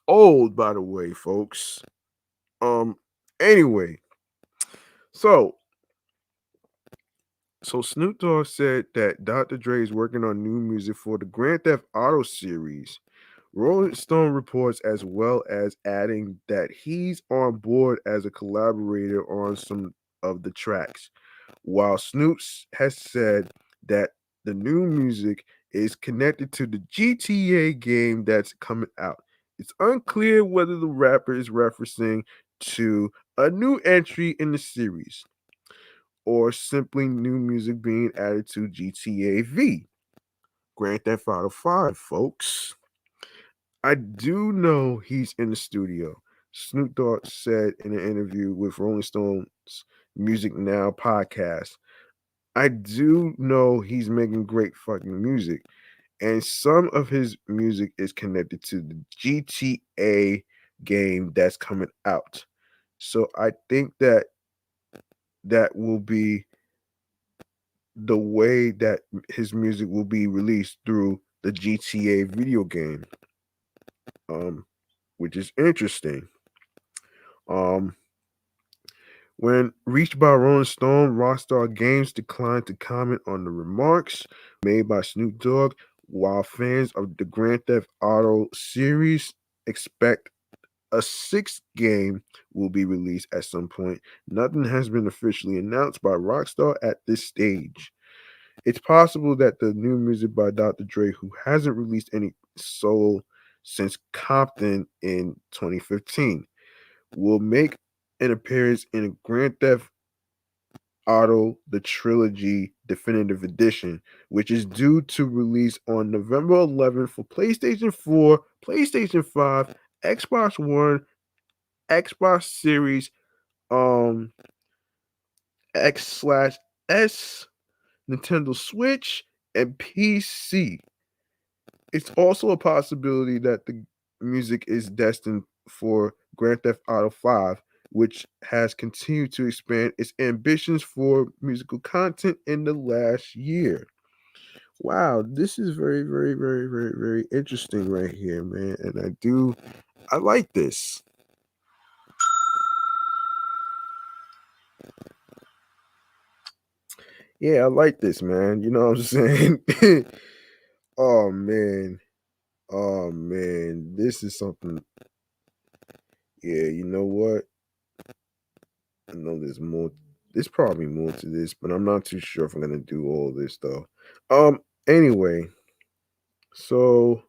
old, by the way, folks. Anyway, so Snoop Dogg said that Dr. Dre is working on new music for the Grand Theft Auto series. Rolling Stone reports, as well as adding that he's on board as a collaborator on some of the tracks. while Snoop has said that the new music is connected to the GTA game that's coming out. It's unclear whether the rapper is referencing to a new entry in the series or simply new music being added to GTA V, Grand Theft Auto 5, folks. I do know he's in the studio. Snoop Dogg said in an interview with Rolling Stone's Music Now podcast. I do know he's making great fucking music, and some of his music is connected to the GTA game that's coming out. So I think that that will be the way that his music will be released through the GTA video game, um, which is interesting. Um, when reached by Rolling Stone, Rockstar Games declined to comment on the remarks made by Snoop Dogg, while fans of the Grand Theft Auto series expect a sixth game will be released at some point. Nothing has been officially announced by Rockstar at this stage. It's possible that the new music by Dr. Dre, who hasn't released any solo since Compton in 2015, will make an appearance in a Grand Theft Auto The Trilogy Definitive Edition, which is due to release on November 11th for PlayStation 4, PlayStation 5, Xbox One, Xbox Series X slash S, Nintendo Switch, and PC. It's also a possibility that the music is destined for Grand Theft Auto 5, which has continued to expand its ambitions for musical content in the last year. Wow, this is very, very, very, very, very interesting right here, man. And I like this. Yeah, I like this, man. You know what I'm saying? Oh man. Oh man. This is something. Yeah, you know what? I know there's more. There's probably more to this, but I'm not too sure if I'm gonna do all this though. Anyway, so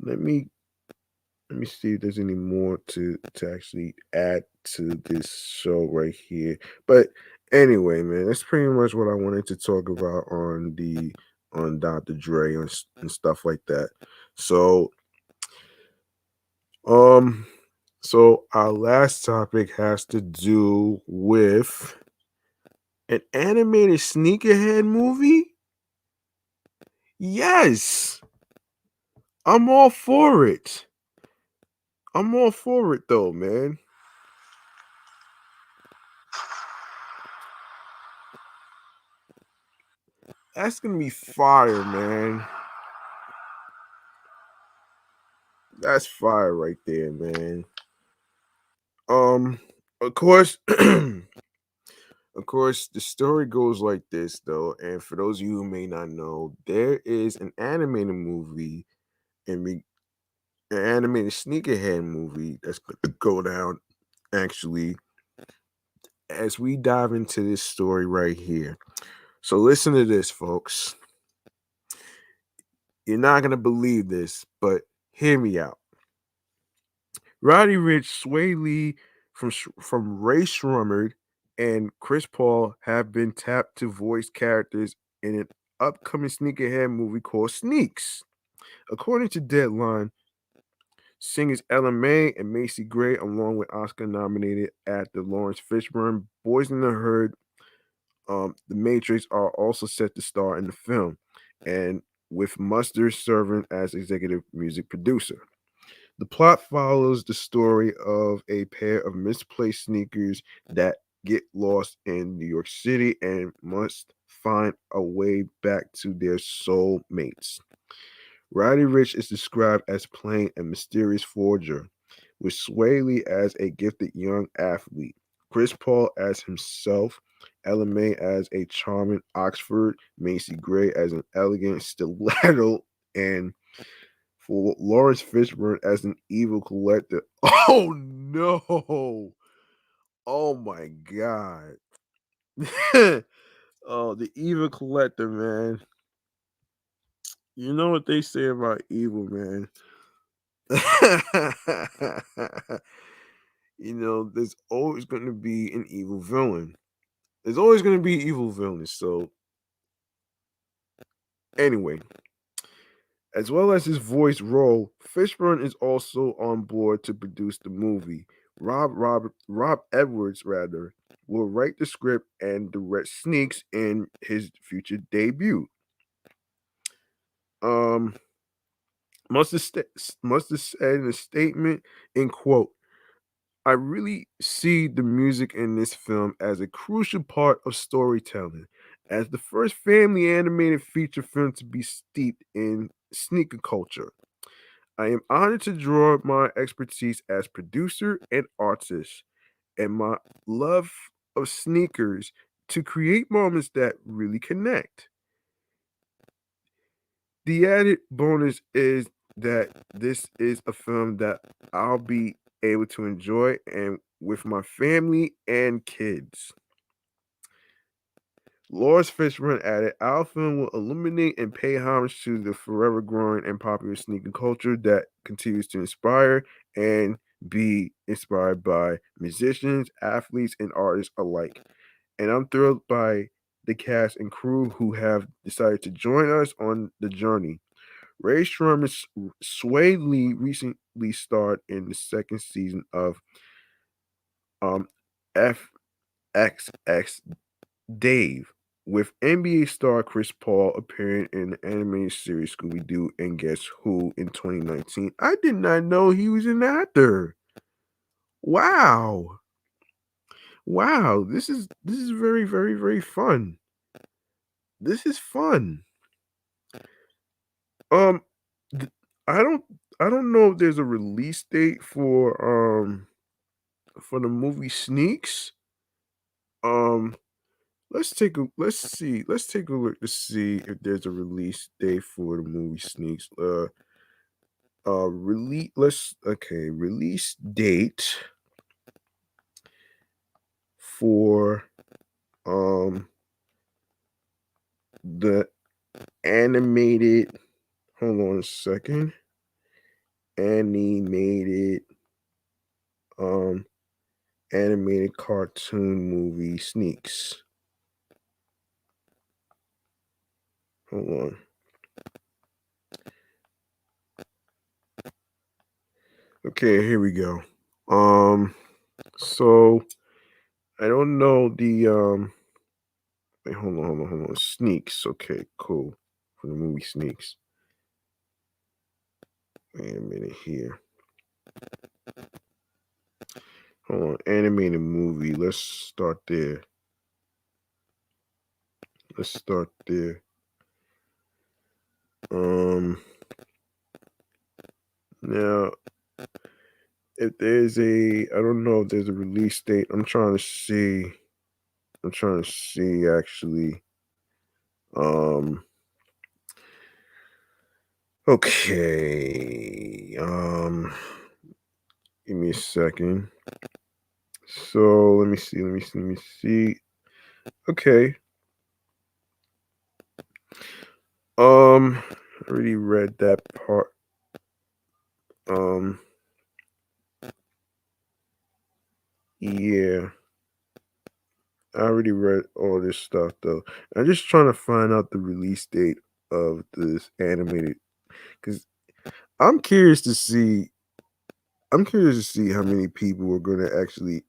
let me let me see if there's any more to actually add to this show right here. But anyway, man, that's pretty much what I wanted to talk about on Dr. Dre and stuff like that. So um so our last topic has to do with an animated sneakerhead movie. Yes, I'm all for it. I'm all for it though, man. That's gonna be fire, man. That's fire right there, man. Of course, of course, the story goes like this, though. And for those of you who may not know, there is an animated movie and an animated sneakerhead movie that's going to go down actually as we dive into this story right here. So listen to this, folks. You're not going to believe this, but hear me out. Roddy Rich, Sway Lee from Ray Shrummered, and Chris Paul have been tapped to voice characters in an upcoming sneakerhead movie called Sneaks. According to Deadline, singers Ella May and Macy Gray, along with Oscar-nominated actor Lawrence Fishburne, Boys in the Herd, The Matrix, are also set to star in the film, and with Mustard serving as executive music producer. The plot follows the story of a pair of misplaced sneakers that get lost in New York City and must find a way back to their soul mates. Roddy Rich is described as playing a mysterious forger, with Sway Lee as a gifted young athlete, Chris Paul as himself, Ella May as a charming Oxford, Macy Gray as an elegant stiletto, and for Lawrence Fishburne as an evil collector. Oh no! Oh my god! Oh, the evil collector, man. You know what they say about evil, man. There's always going to be an evil villain. There's always going to be evil villains. So, anyway, as well as his voice role, Fishburne is also on board to produce the movie. Rob Edwards, rather, will write the script and direct Sneaks in his future debut. Um, must have said in a statement, in quote, I really see the music in this film as a crucial part of storytelling. As the first family animated feature film to be steeped in sneaker culture, I am honored to draw my expertise as producer and artist and my love of sneakers to create moments that really connect. The added bonus is that this is a film that I'll be able to enjoy and with my family and kids. Lawrence Fishburne added, our film will illuminate and pay homage to the forever growing and popular sneaker culture that continues to inspire and be inspired by musicians, athletes, and artists alike. And I'm thrilled by the cast and crew who have decided to join us on the journey. Ray Sherman Sway Lee recently starred in the second season of um, FXX Dave, with NBA star Chris Paul appearing in the animated series Scooby Doo and Guess Who in 2019. I did not know he was an actor. Wow. Wow. This is very, very, very fun. This is fun. Um th- I don't I don't know if there's a release date for the movie Sneaks. Um let's take a look to see if there's a release date for the movie Sneaks. Release date for um the animated, hold on a second, animated um animated cartoon movie Sneaks. Hold on. Okay, here we go. So I don't know the wait, hold on. Sneaks. Okay, cool. For the movie Sneaks. Wait a minute here. Hold on. Animated movie. Let's start there. Let's start there. Now if there's I don't know if there's a release date. I'm trying to see. Actually. Um okay. Give me a second. So let me see. Okay. I already read that part. Um yeah. I already read all this stuff though. I'm just trying to find out the release date of this animated because I'm curious to see how many people are going to actually.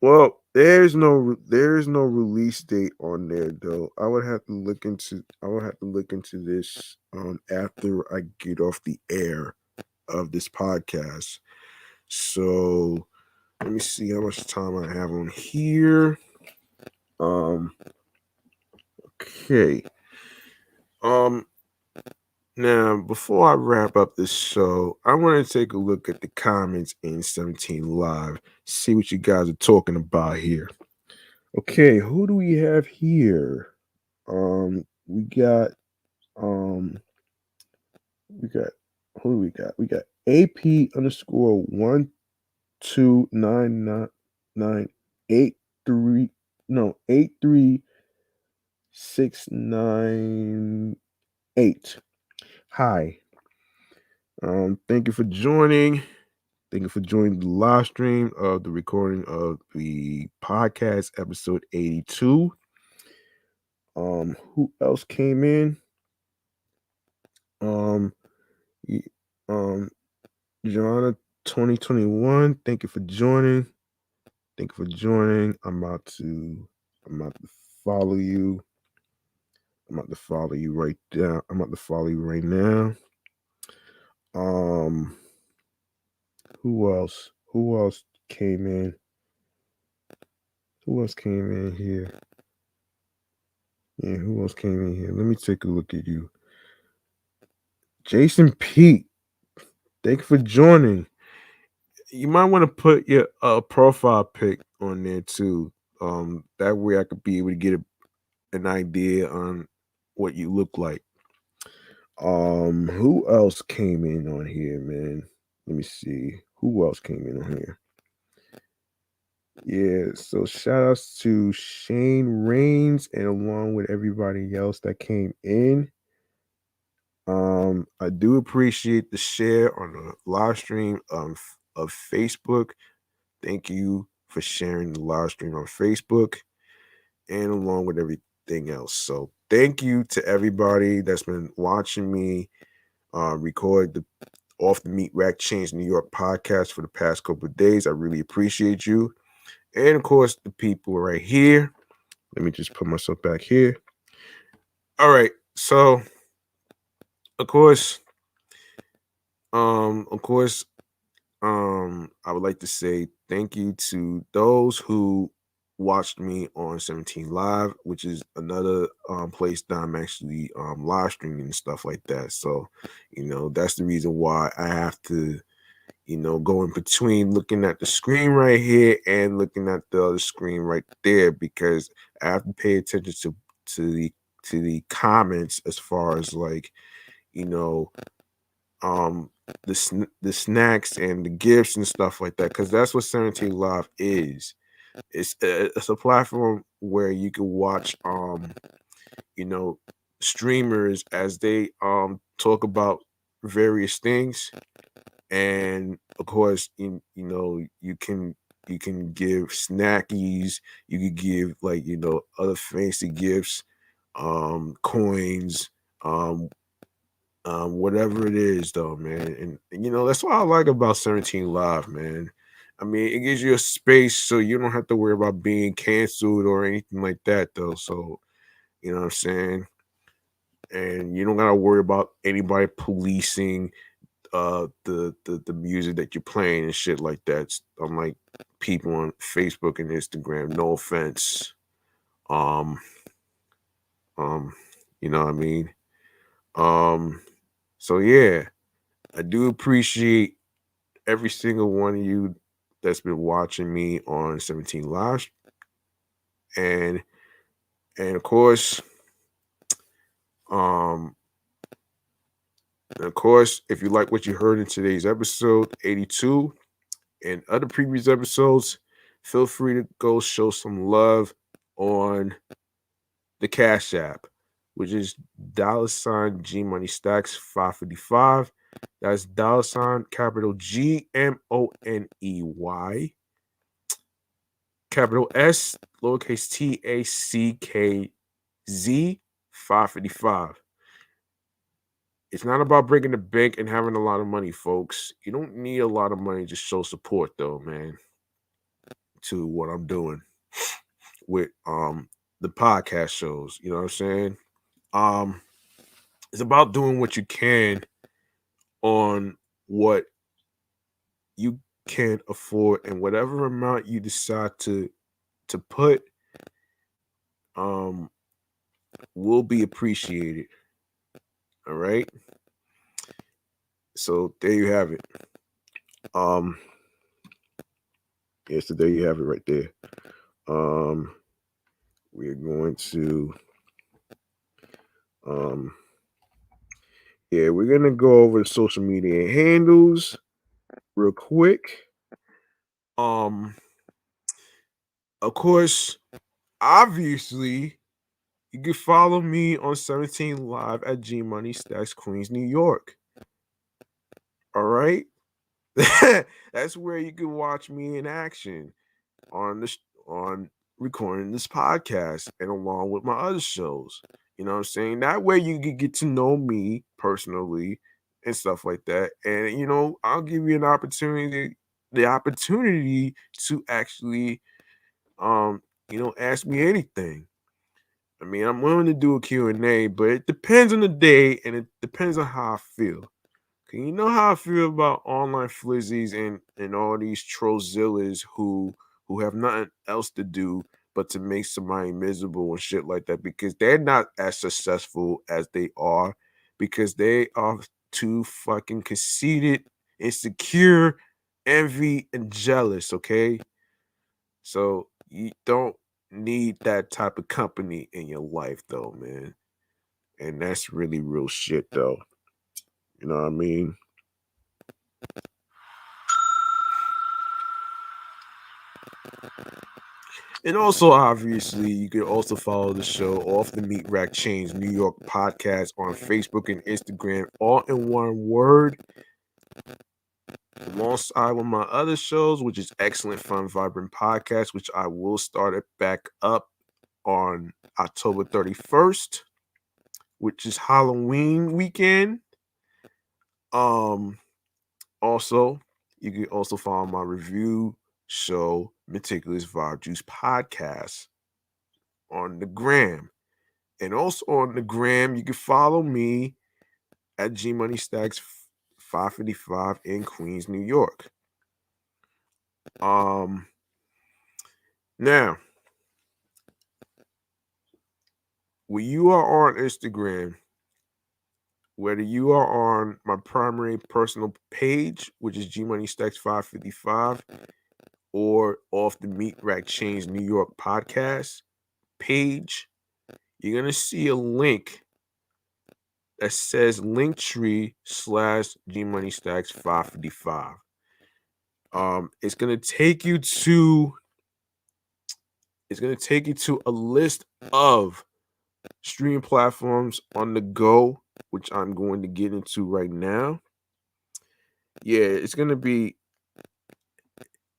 Well, there's no release date on there though. I would have to look into this after I get off the air of this podcast. So let me see how much time I have on here. Um okay. Um Now, before I wrap up this show, I want to take a look at the comments in 17 Live, see what you guys are talking about here. Okay, who do we have here? We got um we got who do we got? We got AP underscore 1299983 No, 83698. Hi. Thank you for joining. Thank you for joining the live stream of the recording of the podcast episode 82. Who else came in? Um, y- um, Joanna 2021. Thank you for joining. Thank you for joining. I'm about to follow you. I'm about to follow you right down. I'm about to follow you right now. Um, who else? Who else came in? Who else came in here? Yeah, who else came in here? Let me take a look at you. Jason Pete, thank you for joining. You might want to put your profile pic on there too. That way I could be able to get an idea on what you look like. Who else came in on here, man? Let me see. Who else came in on here? Yeah, so shout outs to Shane Rains and along with everybody else that came in. I do appreciate the share on the live stream of Facebook. Thank you for sharing the live stream on Facebook and along with everything else. So thank you to everybody that's been watching me record the Off the Meatrack Chainz New York podcast for the past couple of days. I really appreciate you. And of course, the people right here. Let me just put myself back here. All right. So, of course, um, of course, I would like to say thank you to those who watched me on 17 Live, which is another place that I'm actually live streaming and stuff like that. So, that's the reason why I have to, go in between looking at the screen right here and looking at the other screen right there because I have to pay attention to the to the comments as far as like, you know, um the snacks and the gifts and stuff like that because that's what 17 Live is. It's a platform where you can watch you know streamers as they talk about various things, and of course you can give snackies, you could give like other fancy gifts, coins, um whatever it is though, man. And that's what I like about 17 Live, man. I mean, it gives you a space so you don't have to worry about being canceled or anything like that though. So, you know what I'm saying? And you don't gotta worry about anybody policing the music that you're playing and shit like that. Unlike people on Facebook and Instagram. No offense. Um, you know what I mean? Um, so yeah, I do appreciate every single one of you that's been watching me on 17 Live. And and of course, um, if you like what you heard in today's episode 82 and other previous episodes, feel free to go show some love on the Cash App, which is $ G Money Stacks 555. That's $ capital GMONEY capital S, lowercase TACKZ 555. It's not about breaking the bank and having a lot of money, folks. You don't need a lot of money to show support, though, man, to what I'm doing with the podcast shows. You know what I'm saying? Um, it's about doing what you can on what you can afford and whatever amount you decide to put um will be appreciated. All right. So there you have it. Um, yes, so there you have it right there. Um, we're going to um, yeah, we're gonna go over the social media handles real quick. Um, of course, obviously, you can follow me on 17 Live at G Money Stacks, Queens, New York. All right? That's where you can watch me in action on on recording this podcast and along with my other shows. You know what I'm saying? That way you can get to know me personally and stuff like that. And I'll give you the opportunity to actually ask me anything. I mean, I'm willing to do a Q&A, but it depends on the day and it depends on how I feel. You know how I feel about online flizzies and all these trollzillas who have nothing else to do but to make somebody miserable and shit like that because they're not as successful as they are because they are too fucking conceited, insecure, envy, and jealous, okay? So you don't need that type of company in your life though, man. And that's really real shit though. You know what I mean? And also, obviously, you can also follow the show Off the Meatrack Chainz New York podcast on Facebook and Instagram, all in one word, alongside with my other shows, which is Excellent Fun Vibrant Podcast, which I will start it back up on October 31st, which is Halloween weekend. Also, you can also follow my review show, Meticulous Vibe Juice Podcast, on the gram. And also on the gram, you can follow me at G Money Stacks 555 in Queens, New York. Now, when you are on Instagram, whether you are on my primary personal page, which is G Money Stacks 555, or Off the Meatrack Chainz New York podcast page, you're gonna see a link that says Linktree/G Money Stacks 555. It's gonna take you to a list of streaming platforms on the go, which I'm going to get into right now. Yeah, it's gonna be.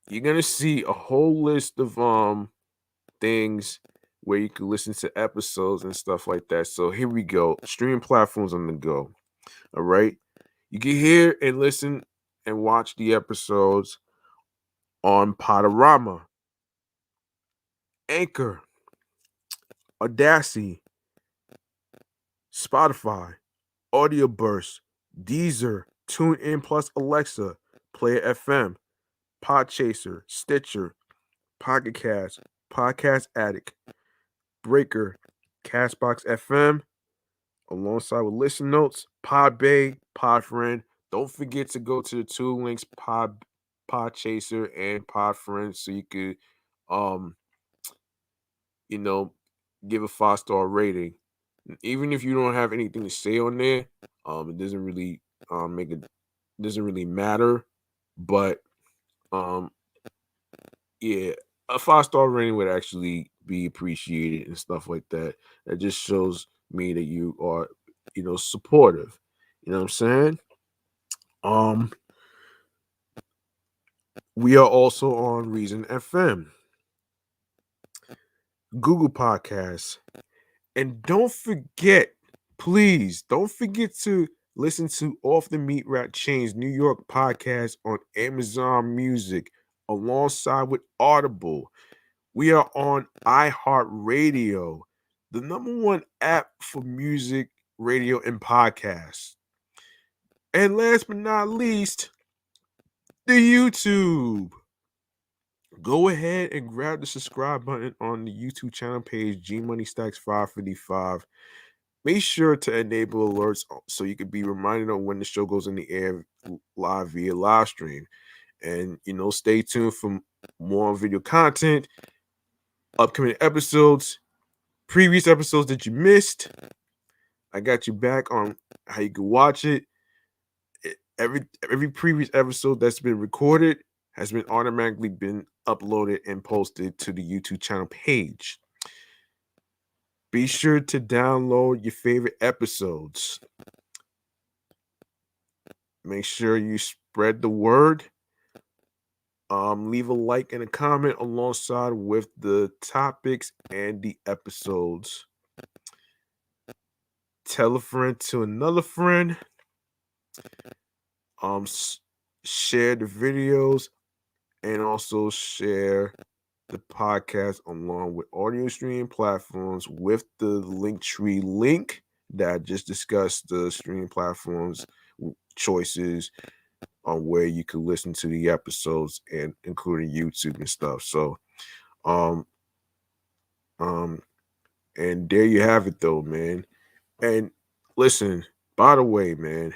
You're gonna see a whole list of things where you can listen to episodes and stuff like that. So here we go. Streaming platforms on the go. All right. You can hear and listen and watch the episodes on Podorama, Anchor, Audacity, Spotify, Audio Burst, Deezer, TuneIn Plus Alexa, Player FM, Podchaser, Stitcher, Pocket Cast, Podcast Addict, Breaker, Castbox FM, alongside with Listen Notes, Podbay, Podfriend. Don't forget to go to the two links, Podchaser and Podfriend, so you could um you know give a 5-star rating. Even if you don't have anything to say on there, it doesn't really make it doesn't really matter. But um yeah, a 5-star rating would actually be appreciated and stuff like that. That just shows me that you are, supportive. You know what I'm saying? Um, we are also on Reason FM, Google Podcasts, and don't forget, please, don't forget to listen to Off the Meatrack Chainz New York podcast on Amazon Music alongside with Audible. We are on iHeartRadio, the number one app for music, radio, and podcasts. And last but not least, the YouTube. Go ahead and grab the subscribe button on the YouTube channel page, G Money Stacks 555. Make sure to enable alerts so you can be reminded of when the show goes in the air live via live stream. And, stay tuned for more video content, upcoming episodes, previous episodes that you missed. I got you back on how you can watch it. Every previous episode that's been recorded has been automatically been uploaded and posted to the YouTube channel page. Be sure to download your favorite episodes. Make sure you spread the word. Leave a like and a comment alongside with the topics and the episodes. Tell a friend to another friend. Share the videos and also share the podcast along with audio streaming platforms with the Linktree link that I just discussed, the streaming platforms choices on where you could listen to the episodes and including YouTube and stuff. So um and there you have it though, man. And listen, by the way, man,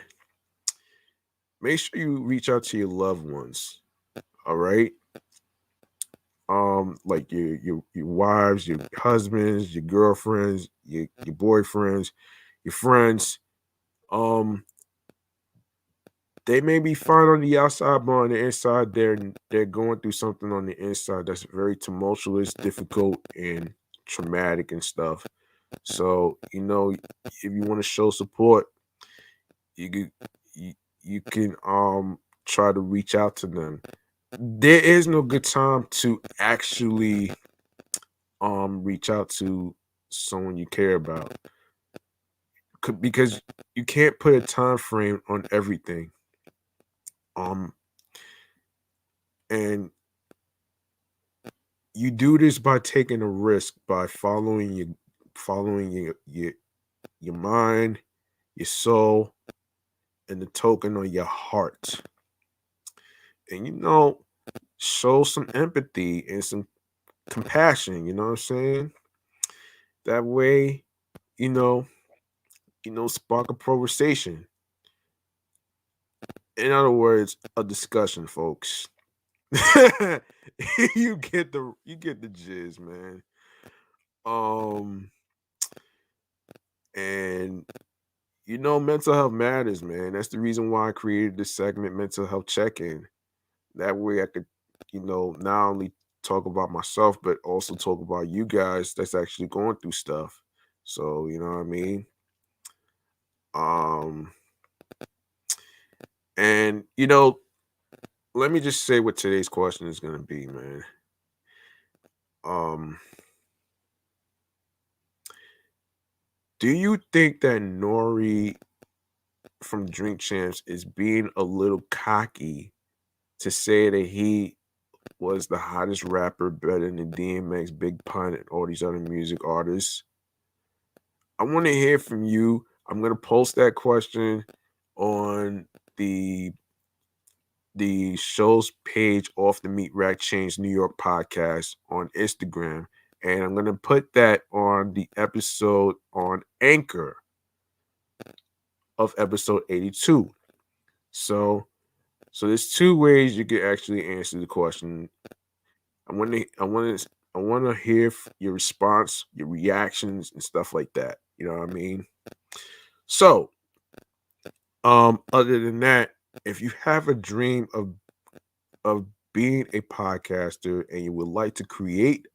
make sure you reach out to your loved ones. All right. Like your wives, your husbands, your girlfriends, your boyfriends, your friends. Um, they may be fine on the outside, but on the inside, they're going through something on the inside that's very tumultuous, difficult, and traumatic and stuff. So if you want to show support, you could you can try to reach out to them. There is no good time to actually reach out to someone you care about because you can't put a time frame on everything. Um and you do this by taking a risk, by following your mind, your soul, and the token on your heart. And show some empathy and some compassion, you know what I'm saying? That way, you know, spark a conversation. In other words, a discussion, folks. You get the jizz, man. Um and mental health matters, man. That's the reason why I created this segment, mental health check-in. That way I could, not only talk about myself, but also talk about you guys that's actually going through stuff. So, you know what I mean? Um and let me just say what today's question is gonna be, man. Um do you think that N.O.R.E from Drink Champs is being a little cocky to say that he was the hottest rapper, better than DMX, Big Pun, and all these other music artists? I want to hear from you. I'm gonna post that question on the show's page off the Meatrack Chainz New York podcast on Instagram, and I'm gonna put that on the episode on Anchor of episode 82. So there's two ways you can actually answer the question. I want to hear your response, your reactions, and stuff like that. You know what I mean? So, other than that, if you have a dream of being a podcaster and you would like to create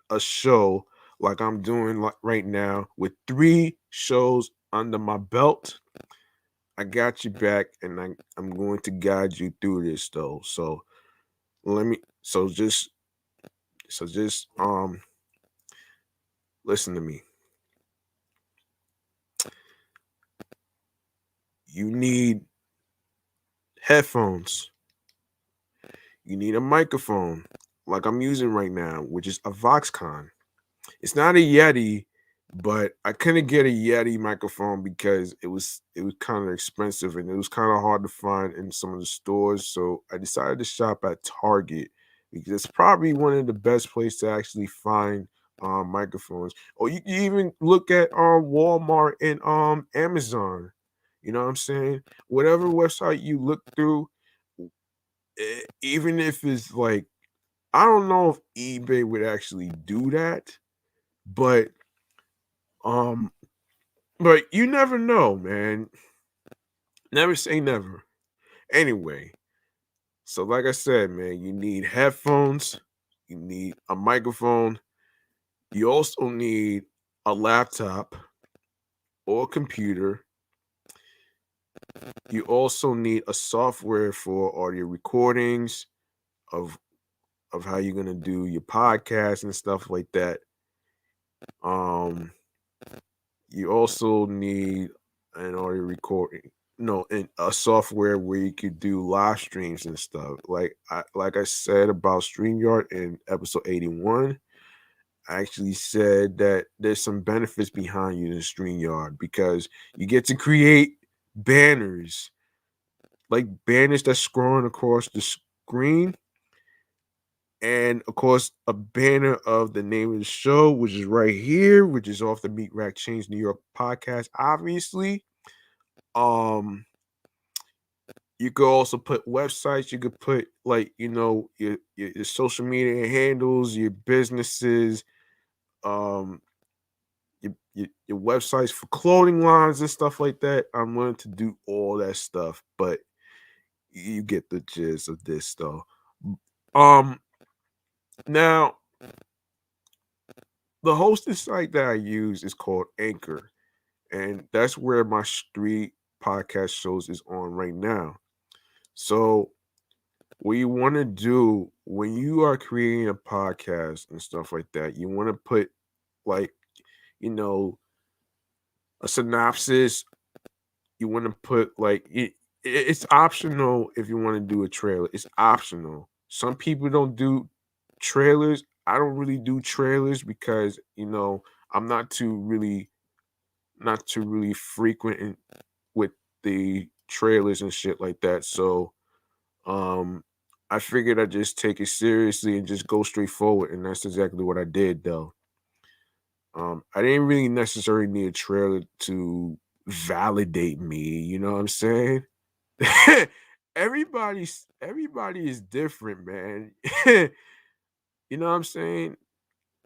a show like I'm doing right now with 3 shows under my belt, I got you back, and I'm going to guide you through this though. So let me just listen to me. You need headphones. You need a microphone like I'm using right now, which is a Voxcon. It's not a Yeti, but I couldn't get a Yeti microphone because it was kind of expensive and it was kind of hard to find in some of the stores. So I decided to shop at Target because it's probably one of the best places to actually find microphones. Or you can even look at Walmart and Amazon. You know what I'm saying? Whatever website you look through, even if it's like, I don't know if eBay would actually do that, but um but you never know, man. Never say never. Anyway, so like I said, man, you need headphones, you need a microphone, you also need a laptop or a computer. You also need a software for audio recordings of how you're gonna do your podcast and stuff like that. Um, you also need an audio recording, no, and a software where you could do live streams and stuff. Like I said about StreamYard in episode 81, I actually said that there's some benefits behind using StreamYard because you get to create banners, like banners that's scrolling across the screen, and of course a banner of the name of the show, which is right here, which is off the Meatrack Chainz New York podcast. Obviously, um, you could also put websites. You could put like your social media handles, your businesses, um, your websites for clothing lines and stuff like that. I'm willing to do all that stuff, but you get the gist of this though. Um, Now the hosting site that I use is called Anchor, and that's where my street podcast shows is on right now. So what you want to do when you are creating a podcast and stuff like that, you want to put like you know a synopsis. You want to put like it's optional if you want to do a trailer. It's optional. Some people don't do trailers. I don't really do trailers because I'm not too really frequent with the trailers and shit like that. So um I figured I'd just take it seriously and just go straight forward, and that's exactly what I did though. I didn't really necessarily need a trailer to validate me, you know what I'm saying? Everybody is different, man. You know what I'm saying?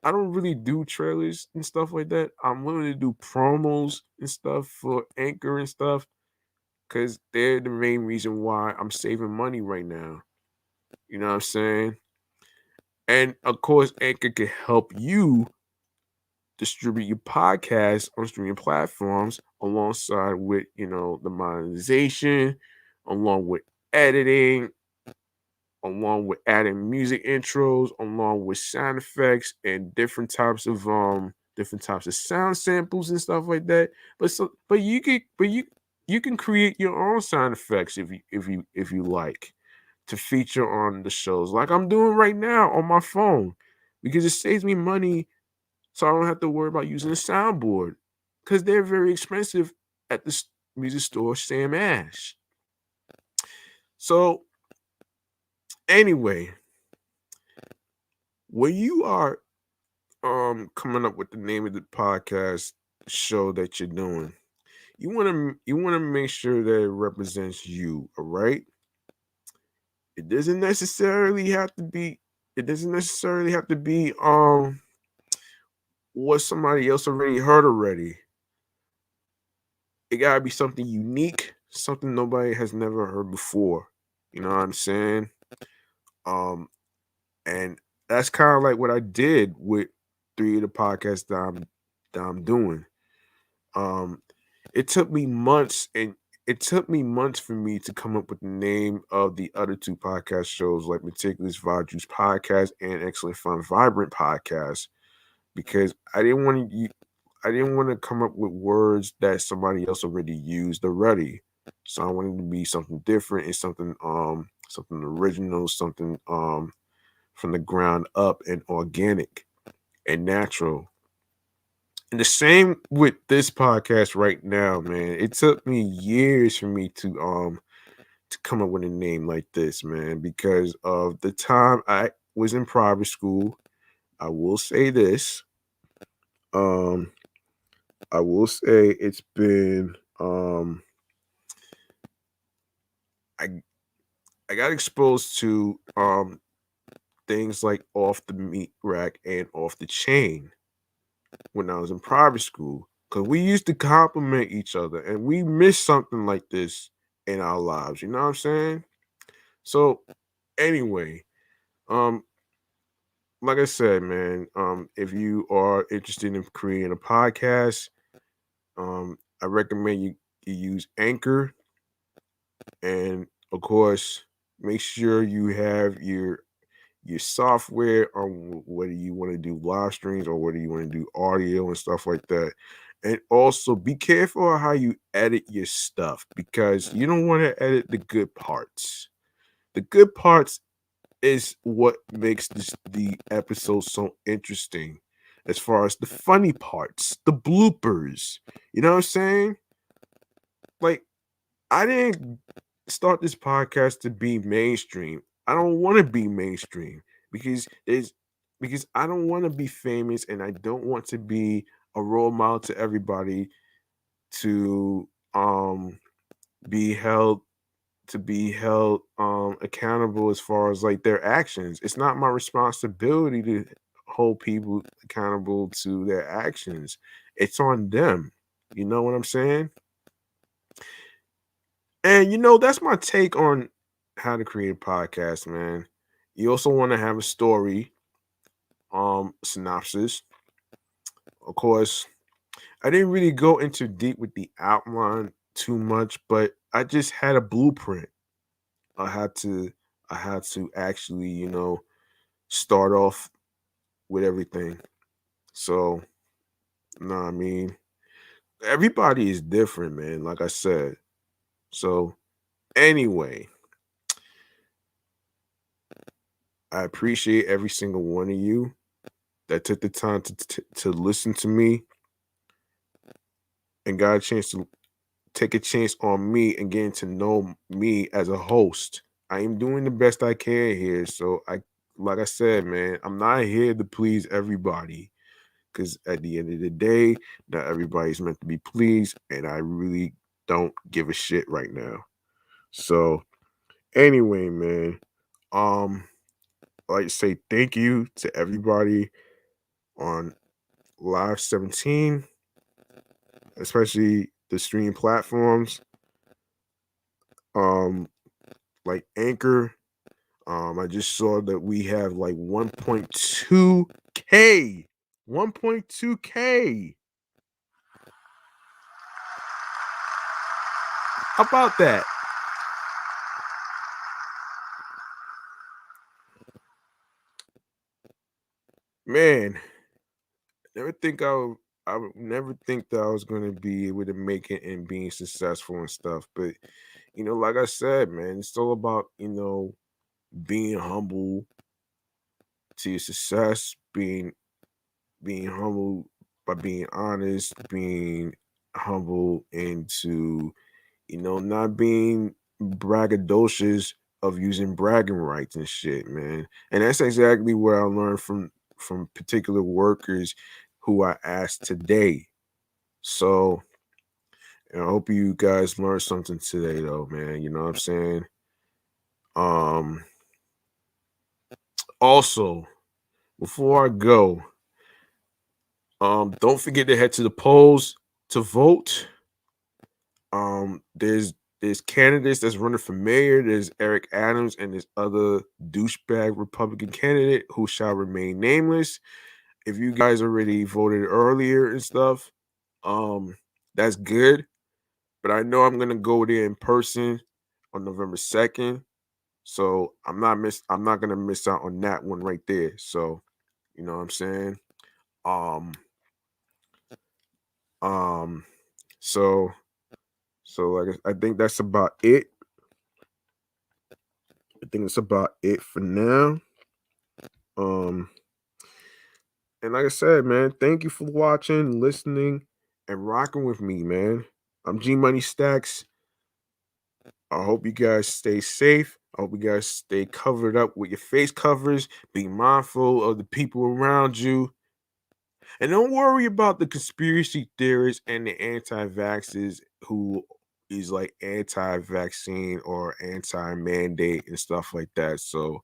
I don't really do trailers and stuff like that. I'm willing to do promos and stuff for Anchor and stuff because they're the main reason why I'm saving money right now. You know what I'm saying? And of course, Anchor can help you distribute your podcast on streaming platforms alongside with, the monetization, along with editing, along with adding music intros, along with sound effects and different types of sound samples and stuff like that. But you can create your own sound effects if you like to feature on the shows like I'm doing right now on my phone because it saves me money so I don't have to worry about using a soundboard because they're very expensive at the music store Sam Ash. So anyway, when you are coming up with the name of the podcast show that you're doing, you want to make sure that it represents you, all right? It doesn't necessarily have to be it doesn't necessarily have to be what somebody else already heard already. It gotta be something unique, something nobody has never heard before. You know what I'm saying? Um, and that's kind of like what I did with three of the podcasts that I'm doing. Um, it took me months, and it took me months for me to come up with the name of the other two podcast shows, like Meticulous Vibe Juice Podcast and Excellent Fun Vibrant Podcast, because I didn't want to come up with words that somebody else already used already. So I wanted to be something different and something original, something from the ground up and organic and natural. And the same with this podcast right now, man. It took me years for me to come up with a name like this, man, because of the time I was in private school. I will say this. Um I will say it's been I I got exposed to things like off the meat rack and off the chain when I was in private school because we used to compliment each other and we missed something like this in our lives. You know what I'm saying? So anyway, um, like I said, man, if you are interested in creating a podcast, I recommend you use Anchor, and of course, make sure you have your software on whether you want to do live streams or whether you want to do audio and stuff like that. And also be careful of how you edit your stuff because you don't want to edit the good parts. The good parts is what makes the episode so interesting as far as the funny parts, the bloopers. You know what I'm saying? Like, I didn't start this podcast to be mainstream. I don't want to be mainstream because I don't want to be famous and I don't want to be a role model to everybody to be held accountable as far as like their actions. It's not my responsibility to hold people accountable to their actions. It's on them. You know what I'm saying? And that's my take on how to create a podcast, man. You also want to have a story, synopsis. Of course, I didn't really go into deep with the outline too much, but I just had a blueprint. I had to I had to actually, start off with everything. So, no, I mean, everybody is different, man, like I said. So, anyway, I appreciate every single one of you that took the time to listen to me and got a chance to take a chance on me and getting to know me as a host. I am doing the best I can here. So like I said, man, I'm not here to please everybody because at the end of the day, not everybody's meant to be pleased, and I really don't give a shit right now. So anyway, man, I'd like to say thank you to everybody on Live 17, especially the stream platforms, um, like Anchor. I just saw that we have like 1.2K. 1.2K. How about that? Man, I would never think that I was gonna be able to make it and being successful and stuff. But like I said, man, it's all about, being humble to your success, being humble by being honest, being humble into, not being braggadocious of using bragging rights and shit, man. And that's exactly what I learned from particular workers who I asked today. So I hope you guys learned something today though, man. You know what I'm saying? Um Also, before I go, don't forget to head to the polls to vote. There's candidates that's running for mayor. There's Eric Adams and this other douchebag Republican candidate who shall remain nameless. If you guys already voted earlier and stuff, um, that's good. But I know I'm gonna go there in person on November 2nd. So I'm not gonna miss out on that one right there. So you know what I'm saying? Um um so like I think that's about it. I think it's about it for now. Um, and like I said, man, thank you for watching, listening, and rocking with me, man. I'm G Money Stacks. I hope you guys stay safe. I hope you guys stay covered up with your face covers. Be mindful of the people around you. And don't worry about the conspiracy theorists and the anti-vaxxers who is like anti-vaccine or anti-mandate and stuff like that. So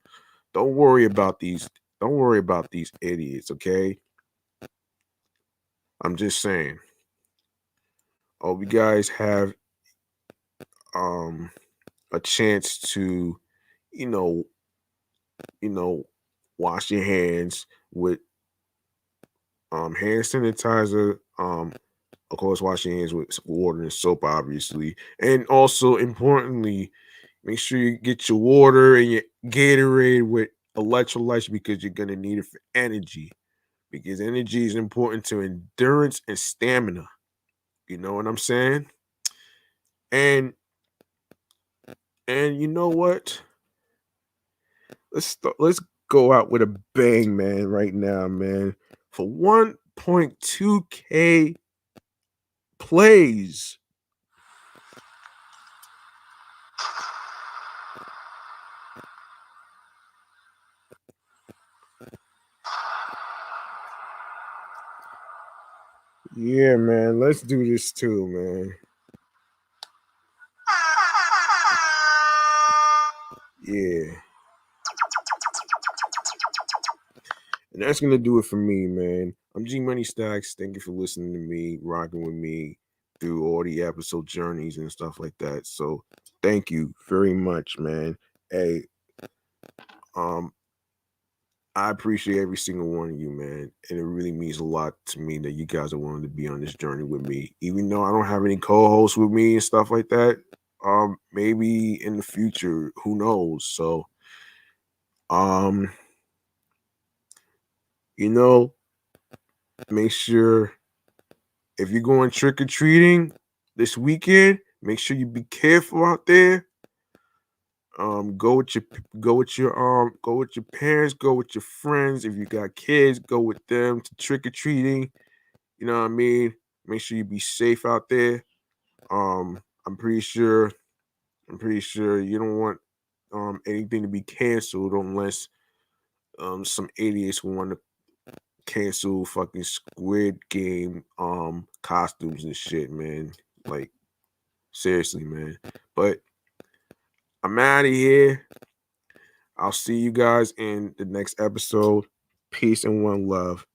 don't worry about these. Don't worry about these idiots, okay? I'm just saying. Hope you guys have um a chance to, you know, you know, wash your hands with hand sanitizer. Of course, wash your hands with water and soap, obviously. And also, importantly, make sure you get your water and your Gatorade with electrolytes because you're going to need it for energy. Because energy is important to endurance and stamina. You know what I'm saying? And you know what? Let's go out with a bang, man, right now, man. For 1.2K plays. Yeah, man. Let's do this too, man. Yeah. And that's gonna do it for me, man. I'm G Money Stacks. Thank you for listening to me, rocking with me through all the episode journeys and stuff like that. So thank you very much, man. Hey, I appreciate every single one of you, man. And it really means a lot to me that you guys are willing to be on this journey with me. Even though I don't have any co-hosts with me and stuff like that. Maybe in the future, who knows? So you know, make sure if you're going trick-or-treating this weekend, make sure you be careful out there. Go with your parents, go with your friends. If you got kids, go with them to trick-or-treating. You know what I mean? Make sure you be safe out there. I'm pretty sure you don't want anything to be canceled unless some idiots want to cancel fucking Squid Game costumes and shit, man. Like seriously, man. But I'm out of here. I'll see you guys in the next episode. Peace and one love,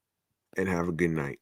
and have a good night.